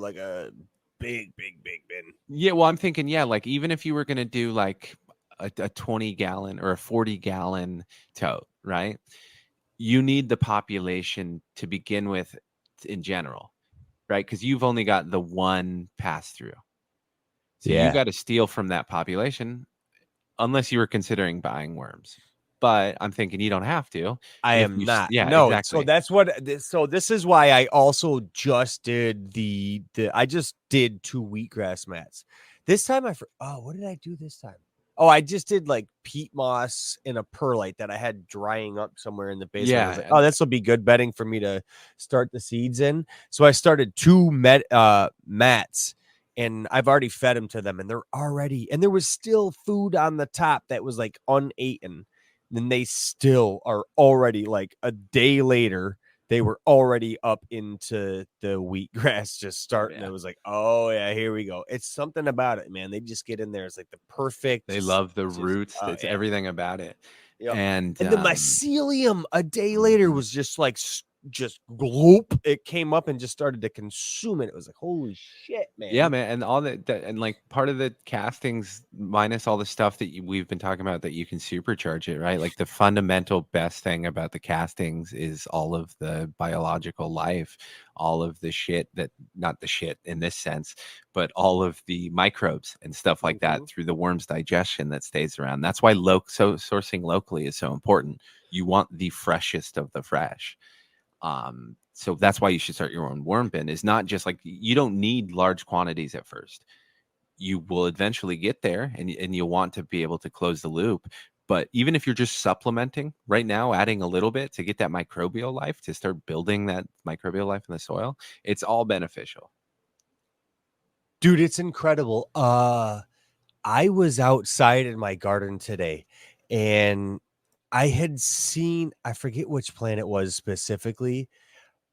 big bin. Yeah, well, I'm thinking like even if you were going to do like a 20 gallon or a 40 gallon tote, right? You need the population to begin with in general, right? Because you've only got the one pass through. So you got to steal from that population unless you were considering buying worms. But I'm thinking you don't have to. I am not. Yeah, no. Exactly. So that's what. So this is why I also just did I just did 2 wheatgrass mats. This time what did I do this time? Oh, I just did like peat moss and a perlite that I had drying up somewhere in the basement. Yeah. I was like, this will be good bedding for me to start the seeds in. So I started 2 mats. And I've already fed them to them, and there was still food on the top that was like uneaten. Then they still are already like a day later, they were already up into the wheatgrass just starting. It was like, oh yeah, here we go. It's something about it, man. They just get in there. It's like the perfect. They love the roots. It's everything about it. Yep. And the mycelium a day later was just like gloop, it came up and just started to consume it. It was like, holy shit, man. Yeah, man. And all that and like part of the castings minus all the stuff that we've been talking about that you can supercharge it, right? Like the fundamental best thing about the castings is all of the biological life, all of the shit that, not the shit in this sense, but all of the microbes and stuff like that through the worm's digestion that stays around. That's why sourcing locally is so important. You want the freshest of the fresh. So that's why you should start your own worm bin. Is not just like, you don't need large quantities at first. You will eventually get there and you'll want to be able to close the loop. But even if you're just supplementing right now, adding a little bit to get that microbial life, to start building that microbial life in the soil, it's all beneficial. Dude, it's incredible. I was outside in my garden today and I had seen, I forget which plant it was specifically,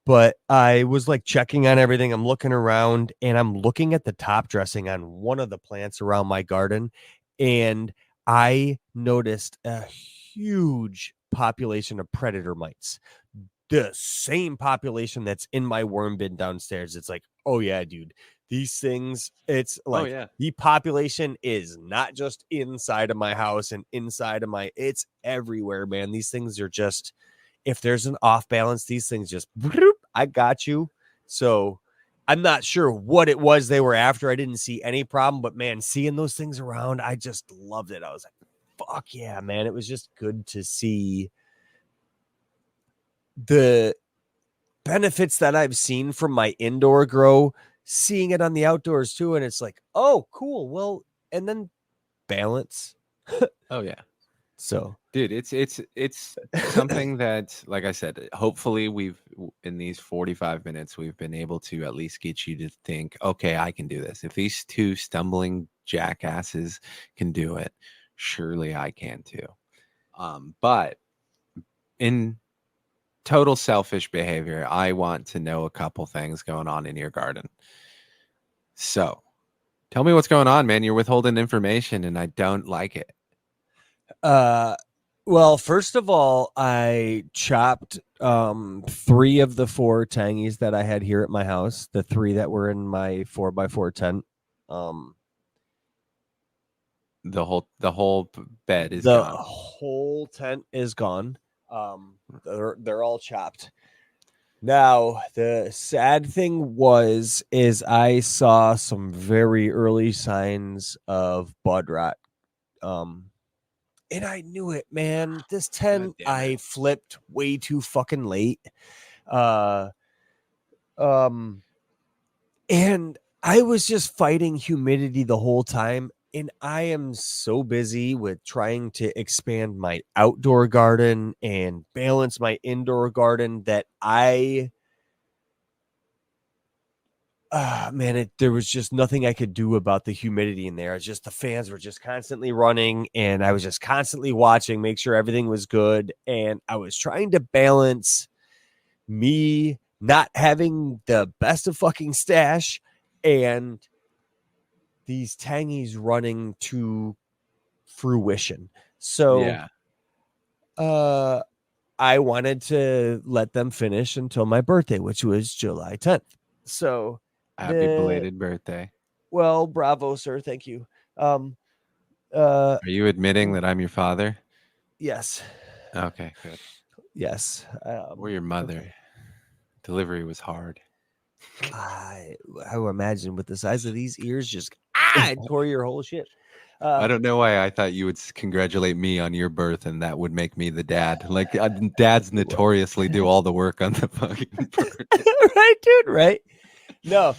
but I was like checking on everything. I'm looking around and I'm looking at the top dressing on one of the plants around my garden. And I noticed a huge population of predator mites, the same population that's in my worm bin downstairs. It's like, oh yeah, dude, these things, it's like yeah. the population is not just inside of my house and inside of my, it's everywhere, man. These things are just, if there's an off balance, these things just, I got you. So I'm not sure what it was they were after. I didn't see any problem, but man, seeing those things around, I just loved it. I was like, fuck yeah, man. It was just good to see the benefits that I've seen from my indoor grow, seeing it on the outdoors too. And it's like, oh, cool. Well, and then balance. Oh yeah. So, dude, it's something that, like I said, hopefully we've, in these 45 minutes, we've been able to at least get you to think, okay, I can do this. If these two stumbling jackasses can do it, surely I can too. But in total selfish behavior, I want to know a couple things going on in your garden. So tell me what's going on, man. You're withholding information and I don't like it. Well, first of all, I chopped 3 of the 4 tangies that I had here at my house, the 3 that were in my 4x4 tent. The whole bed is the gone. whole tent is gone. They're all chopped. Now, the sad thing is I saw some very early signs of bud rot. And I knew it, man. This tent I flipped way too fucking late. And I was just fighting humidity the whole time. And I am so busy with trying to expand my outdoor garden and balance my indoor garden that there was just nothing I could do about the humidity in there. It's just the fans were just constantly running and I was just constantly watching, make sure everything was good. And I was trying to balance me not having the best of fucking stash and these tangies running to fruition. So yeah. I wanted to let them finish until my birthday, which was July 10th. So happy belated birthday. Well, bravo, sir. Thank you. Are you admitting that I'm your father? Yes. Okay, good. Yes. Or your mother. Okay. Delivery was hard. I imagine with the size of these ears, just it tore your whole shit. I don't know why I thought you would congratulate me on your birth and that would make me the dad. Like dads notoriously do all the work on the fucking birth. Right, dude, right? No.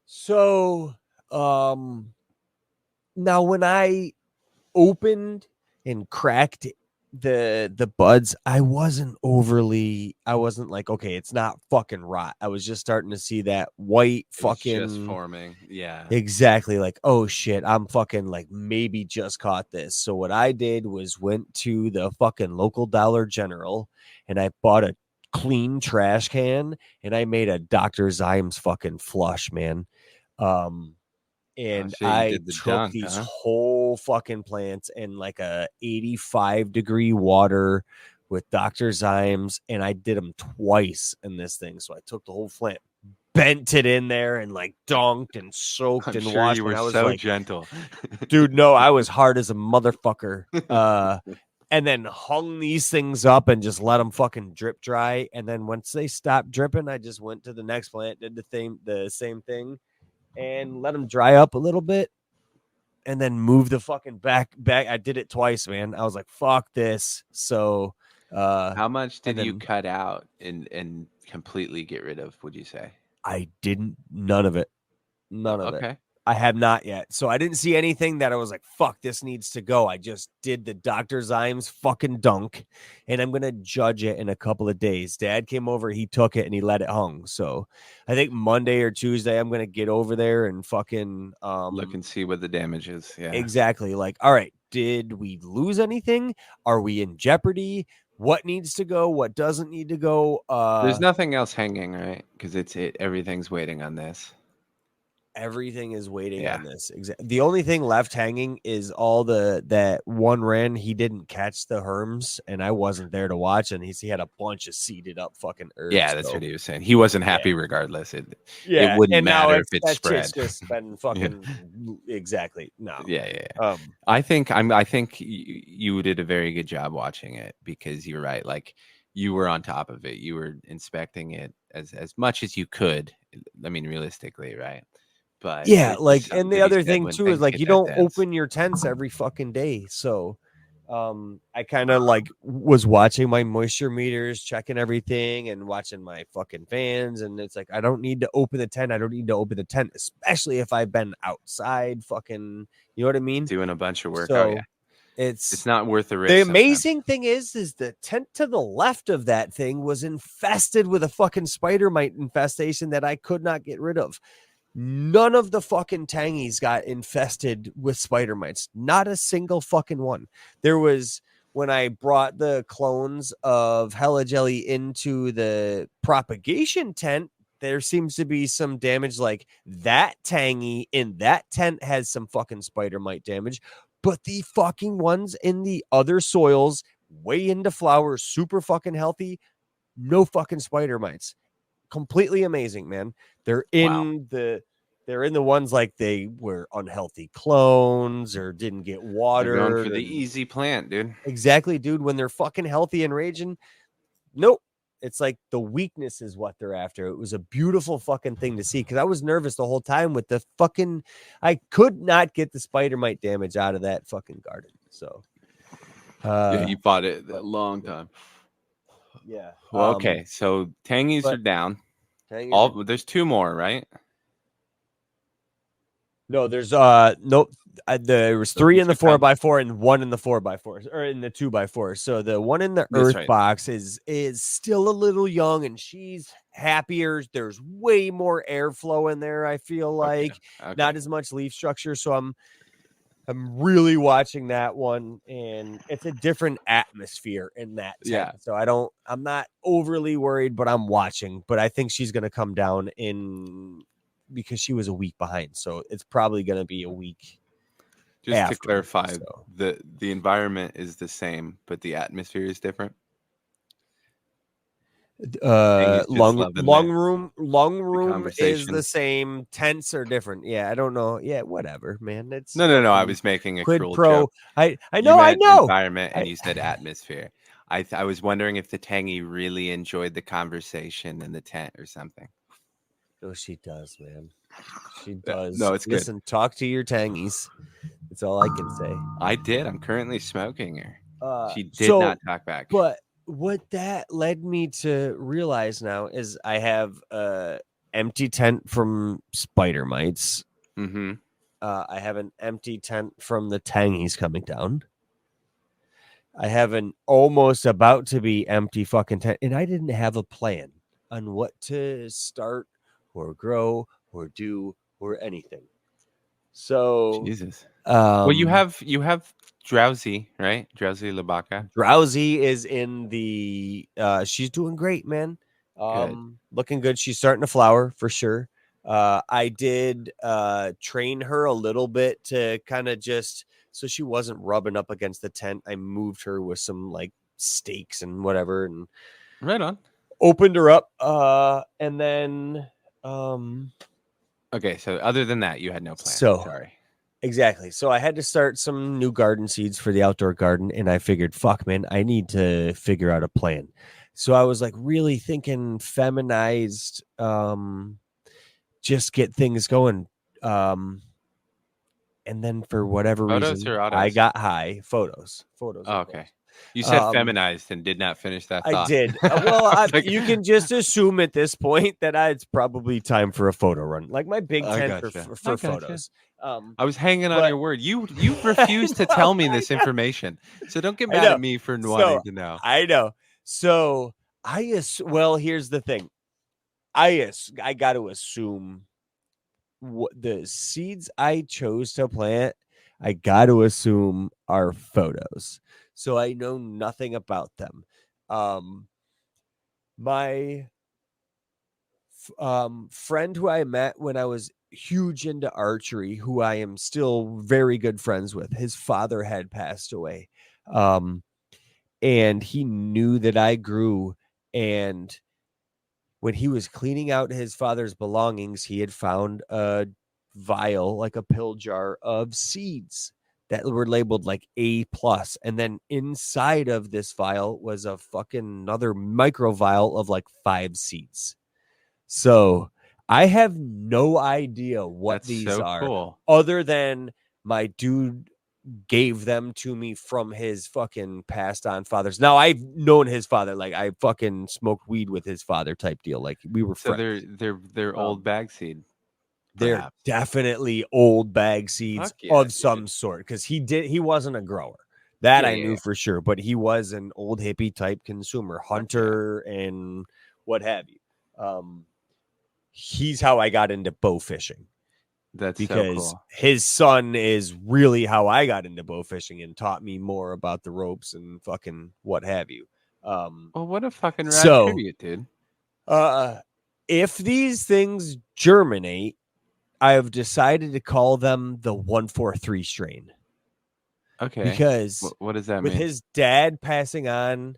So now when I opened and cracked the buds, I wasn't like, okay, it's not fucking rot. I was just starting to see that white fucking just forming. Yeah, exactly. Like, oh shit, I'm fucking like maybe just caught this. So what I did was went to the fucking local Dollar General and I bought a clean trash can and I made a Dr. Zymes fucking flush, man. And I took these whole fucking plants in like a 85-degree water with Dr. Zymes, and I did them twice in this thing. So I took the whole plant, bent it in there, and like dunked and soaked and washed. You were I was so like, gentle, dude. No, I was hard as a motherfucker. And then hung these things up and just let them fucking drip dry. And then once they stopped dripping, I just went to the next plant, did the same thing. And let them dry up a little bit and then move the fucking back. I did it twice, man. I was like, fuck this. So how much did you cut out and completely get rid of, would you say? I didn't. None of it. Okay. I have not yet. So I didn't see anything that I was like, fuck, this needs to go. I just did the Dr. Zymes fucking dunk, and I'm going to judge it in a couple of days. Dad came over, he took it, and he let it hung. So I think Monday or Tuesday, I'm going to get over there and fucking look and see what the damage is. Yeah, exactly. Like, all right, Did we lose anything? Are we in jeopardy? What needs to go? What doesn't need to go? There's nothing else hanging, right? Because everything's waiting on this. Everything is waiting Yeah. on this. The only thing left hanging is all that one ran. He didn't catch the Herms, and I wasn't there to watch. And he had a bunch of seeded up fucking herbs. Yeah, that's what he was saying. He wasn't happy regardless. It Yeah, wouldn't and now matter if it that spread. shit's just been fucking exactly no. Yeah. I think you did a very good job watching it, because you're right. Like, you were on top of it. You were inspecting it as much as you could. I mean, realistically, right? But yeah, there's like, something and the to be other said thing when too is things like get you that don't dense. open your tents every fucking day. So I kind of like was watching my moisture meters, checking everything, and watching my fucking fans, and it's like I don't need to open the tent. I don't need to open the tent, especially if I've been outside fucking, you know what I mean? Doing a bunch of work. So Oh yeah. it's It's not worth the risk. the sometimes. amazing thing is the tent to the left of that thing was infested with a fucking spider mite infestation that I could not get rid of. None of the fucking tangies got infested with spider mites. Not a single fucking one. There was, when I brought the clones of Hella Jelly into the propagation tent, there seems to be some damage. Like, that tangy in that tent has some fucking spider mite damage, but the fucking ones in the other soils, way into flowers, super fucking healthy, no fucking spider mites. Completely amazing, man. They're in the ones like they were unhealthy clones or didn't get water. They're going for the easy plant, dude. Exactly, dude. When they're fucking healthy and raging, nope. It's like the weakness is what they're after. It was a beautiful fucking thing to see, because I was nervous the whole time with the fucking. I could not get the spider mite damage out of that fucking garden. So, yeah, you fought it a long time. Yeah. Well, okay, so tangies are down. There's two more, right? No, there's nope. There was 3 in the 4x4 and 1 in the 4x4, or in the 2x4. So the one in the earth box is still a little young, and she's happier. There's way more airflow in there. I feel like not as much leaf structure. So I'm really watching that one, and it's a different atmosphere in that tent. Yeah. So I'm not overly worried, but I'm watching. But I think she's gonna come down in, because she was a week behind. So it's probably gonna be a week. Just to clarify, the environment is the same, but the atmosphere is different. Lung room is the same. Tents are different. Yeah, I don't know. Yeah, whatever, man. It's no. I was making a quid cruel pro joke. I know environment, and you said atmosphere. I was wondering if the tangy really enjoyed the conversation in the tent or something. Oh, she does, man. She does. No, it's good. Listen, talk to your tangies. That's all I can say. I did. I'm currently smoking her. She did not talk back. But what that led me to realize now is I have a empty tent from spider mites. Mm-hmm. I have an empty tent from the tangies coming down. I have an almost about to be empty fucking tent, and I didn't have a plan on what to start or grow or do or anything. So Jesus. Well, you have Drowsy, right? Drowsy Labaka. Drowsy is in the she's doing great, man. Looking good. She's starting to flower for sure. I did train her a little bit to kind of just so she wasn't rubbing up against the tent. I moved her with some like stakes and whatever, and right on. Opened her up, and then okay, so other than that, you had no plan. So sorry. Exactly. So I had to start some new garden seeds for the outdoor garden, and I figured, fuck, man, I need to figure out a plan. So I was like really thinking feminized, just get things going. And then for whatever reason, I got high photos. Oh, okay. You said feminized and did not finish that thought. I did. Well, you can just assume at this point that it's probably time for a photo run, like my big tent for photos. I was hanging on your word. You refused to tell me this information, so don't get mad at me for wanting to know. I know. So here's the thing. I got to assume what the seeds I chose to plant. I got to assume are photos. So I know nothing about them. My friend who I met when I was huge into archery, who I am still very good friends with, his father had passed away. And he knew that I grew, and when he was cleaning out his father's belongings, he had found a vial, like a pill jar of seeds that were labeled like A+. And then inside of this vial was a fucking another micro vial of like 5 seeds. So I have no idea what That's these so are, cool. other than my dude gave them to me from his fucking passed on fathers. Now I've known his father, like I fucking smoked weed with his father type deal. Like we were So friends. they're old bag seed, They're perhaps. definitely old bag seeds Fuck yeah, of some dude. sort, because he wasn't a grower. That Yeah, I yeah, knew yeah. for sure, but he was an old hippie type consumer, yeah. hunter and what have you. He's how I got into bow fishing, That's so because cool. his son is really how I got into bow fishing and taught me more about the ropes and fucking what have you. Well, what a fucking rad So tribute, dude. if these things germinate, I have decided to call them the 143 strain, Okay. because What does that with mean? his dad passing on,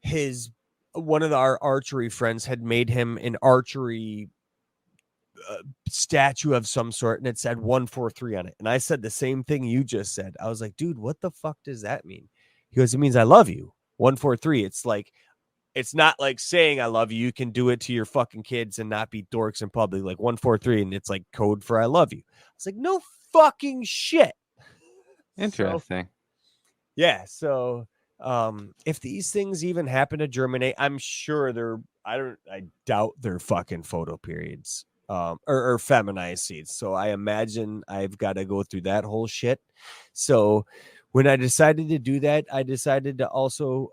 his one of our archery friends had made him an archery statue of some sort, and it said 143 on it. And I said the same thing you just said. I was like, dude, what the fuck does that mean? He goes, it means I love you. 143. It's like, it's not like saying I love you. You can do it to your fucking kids and not be dorks in public. Like 143, and it's like code for I love you. It's like, no fucking shit. Interesting. So, yeah. So if these things even happen to germinate, I'm sure I doubt they're fucking photo periods. Or feminized seeds. So I imagine I've got to go through that whole shit. So when I decided to do that, I decided to also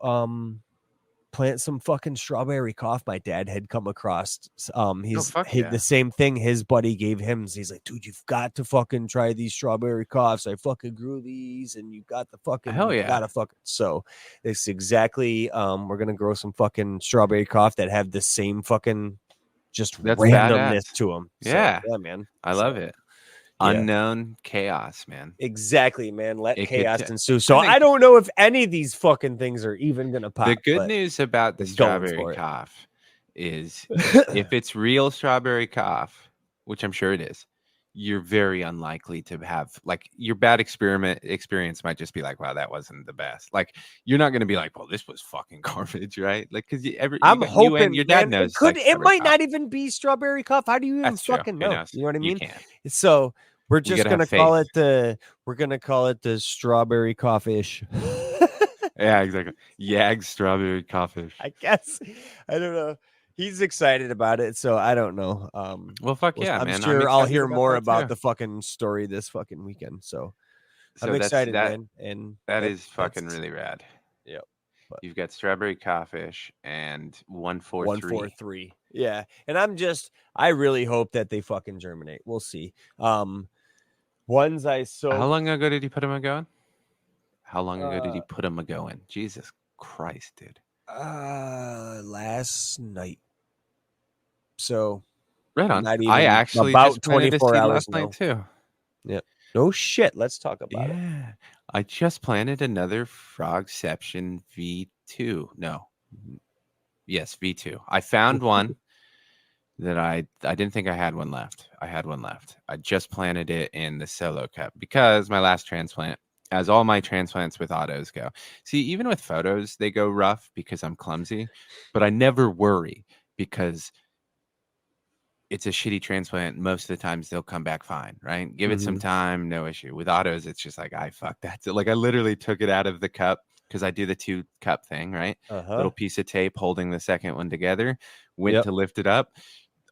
plant some fucking strawberry cough my dad had come across. Fuck yeah. The same thing his buddy gave him. He's like, dude, you've got to fucking try these strawberry coughs. I fucking grew these, and you got the fucking Hell yeah. gotta fucking. So it's exactly we're gonna grow some fucking strawberry cough that have the same fucking just That's randomness badass. to them. Yeah. So, yeah, man. I love it. Yeah. Unknown chaos, man. Exactly, man. Let It chaos could ensue. So think- I don't know if any of these fucking things are even gonna pop. The good news about the they're going strawberry for it. cough is if it's real strawberry cough, which I'm sure it is, you're very unlikely to have, like, your bad experience might just be like, wow, that wasn't the best. Like, you're not going to be like, well, this was fucking garbage, right? Like, because I'm you hoping and your dad man, knows it might not even be strawberry cough. How do you even That's true. fucking Who know? knows? You know what I mean? You can't. So we're just gotta have gonna call faith. it the strawberry cough-ish. Yeah, exactly. Yag strawberry cough-ish. I guess. I don't know. He's excited about it, so I don't know. Well, fuck yeah, I'm man. sure I'll hear more that about too. the fucking story this fucking weekend. So I'm that's- excited, that- man. And That is fucking that's- really rad. Yep. But You've got strawberry cough-ish and 143. 143. Yeah. And I really hope that they fucking germinate. We'll see. Ones I sold. How long ago did he put him a going? How long ago did he put him a going? Jesus Christ, dude. Last night. So Right on. not even I actually about just planted a 24 seed hours last now. night too. Yep. No shit. Let's talk about it. Yeah. I just planted another Frogception V2. No. Yes, V2. I found one that I didn't think I had one left. I had one left. I just planted it in the solo cup because my last transplant, as all my transplants with autos go. See, even with photos, they go rough because I'm clumsy, but I never worry because it's a shitty transplant. Most of the times they'll come back fine, right? Give it some time, no issue. With autos, it's just like, fuck that. Like I literally took it out of the cup because I do the 2 cup thing, right? Little piece of tape holding the second one together. Went to lift it up.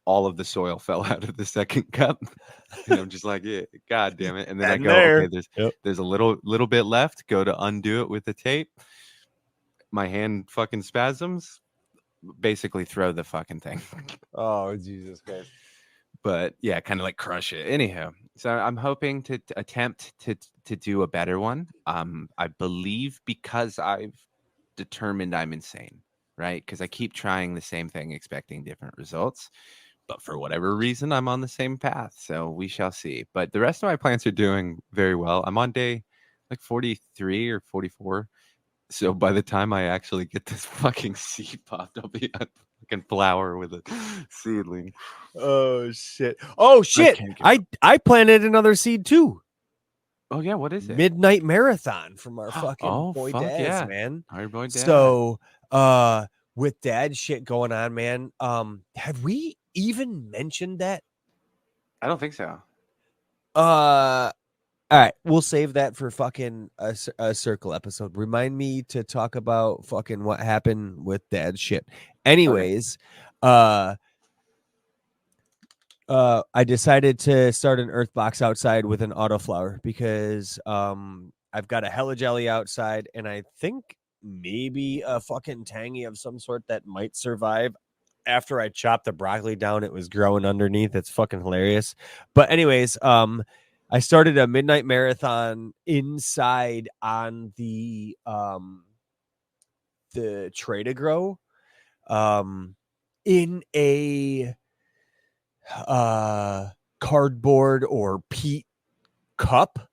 All of the soil fell out of the second cup. And I'm just like, yeah, God damn it. And then I go, okay, there's a little bit left. Go to undo it with the tape. My hand fucking spasms. Basically throw the fucking thing. Oh, Jesus Christ. But yeah, kind of like crush it. Anyhow, So I'm hoping to attempt to do a better one. I believe because I've determined I'm insane, right? Because I keep trying the same thing, expecting different results. But for whatever reason, I'm on the same path. So we shall see. But the rest of my plants are doing very well. I'm on day like 43 or 44. So by the time I actually get this fucking seed popped, I'll be a fucking flower with a seedling. Oh shit! can't give I planted another seed too. Oh yeah, what is it? Midnight Marathon from our fucking Oh boy fuck Daz, yeah, man. our boy Dad. So with dad shit going on, man, have we even mentioned that? I don't think so. All right, we'll save that for fucking a circle episode. Remind me to talk about fucking what happened with dad shit. Anyways, I decided to start an earth box outside with an autoflower because I've got a hella jelly outside, and I think maybe a fucking tangy of some sort that might survive. After I chopped the broccoli down, it was growing underneath. It's fucking hilarious. But anyways, I started a midnight marathon inside on the tray to grow in a cardboard or peat cup,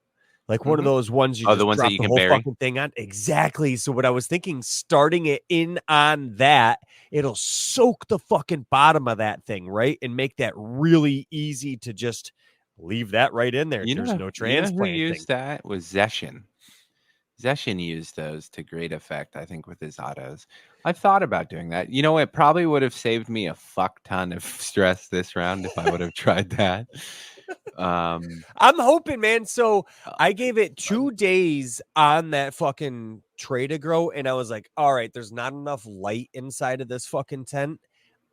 like one of those ones you Oh, just the ones that drop you the can whole bury? fucking thing on. Exactly. So what I was thinking, starting it in on that, it'll soak the fucking bottom of that thing, right, and make that really easy to just leave that right in there. There's no Who transplanting. used that was Zeshin. Zeshin used those to great effect, I think, with his autos. I've thought about doing that. You know, it probably would have saved me a fuck ton of stress this round if I would have tried that. I'm hoping, man. So I gave it 2 days on that fucking tray to grow, and I was like, all right, there's not enough light inside of this fucking tent.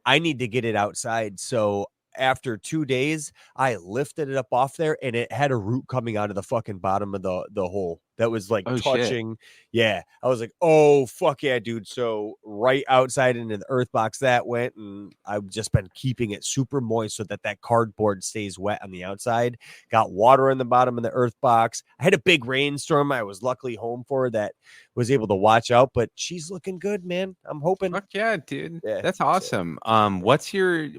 I need to get it outside. So after 2 days, I lifted it up off there, and it had a root coming out of the fucking bottom of the hole that was like touching. Yeah, I was like, oh fuck yeah, dude. So right outside into the earth box that went, and I've just been keeping it super moist so that cardboard stays wet on the outside. Got water in the bottom of the earth box. I had a big rainstorm I was luckily home for that was able to watch out, but she's looking good, man. I'm hoping. Fuck yeah, dude. Yeah, That's awesome. What's your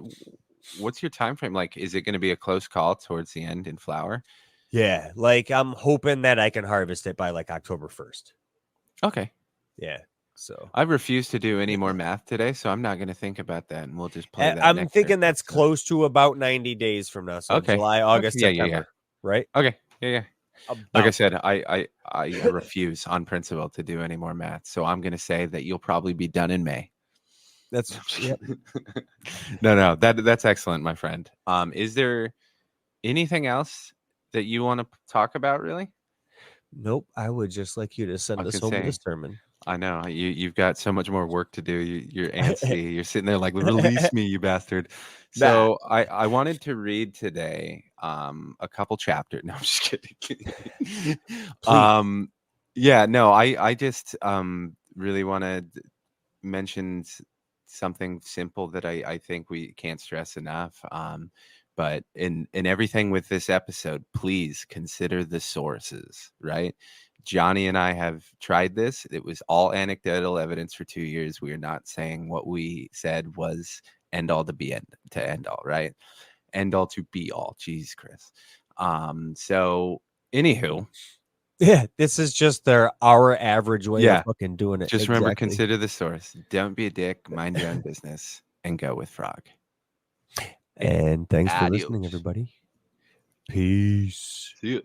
time frame? Like, is it going to be a close call towards the end in flower? Yeah, like I'm hoping that I can harvest it by like October 1st. Okay. Yeah. So I refuse to do any more math today, so I'm not going to think about that, and we'll just play that. I'm thinking that's close to about 90 days from now. So Okay. July, August, Yeah, September, right? Okay. Yeah. About. Like I said, I refuse on principle to do any more math. So I'm going to say that you'll probably be done in May. That's yep. No, that's excellent, my friend. Is there anything else that you want to talk about, really? Nope. I would just like you to send us home with a sermon. I know you've got so much more work to do. You're antsy. You're sitting there like, release me, you bastard. So I wanted to read today a couple chapters. No, I'm just kidding. Yeah, no, I just really want to mention something simple that I think we can't stress enough. But in everything with this episode, please consider the sources, right? Johnny and I have tried this. It was all anecdotal evidence for 2 years. We are not saying what we said was end all to be end to end all, right? End all to be all. Jeez, Chris. So anywho. Yeah, this is just our average way of fucking doing it. Just remember, consider the source. Don't be a dick. Mind your own business and go with Frog. And thanks for listening, everybody. Peace. See you.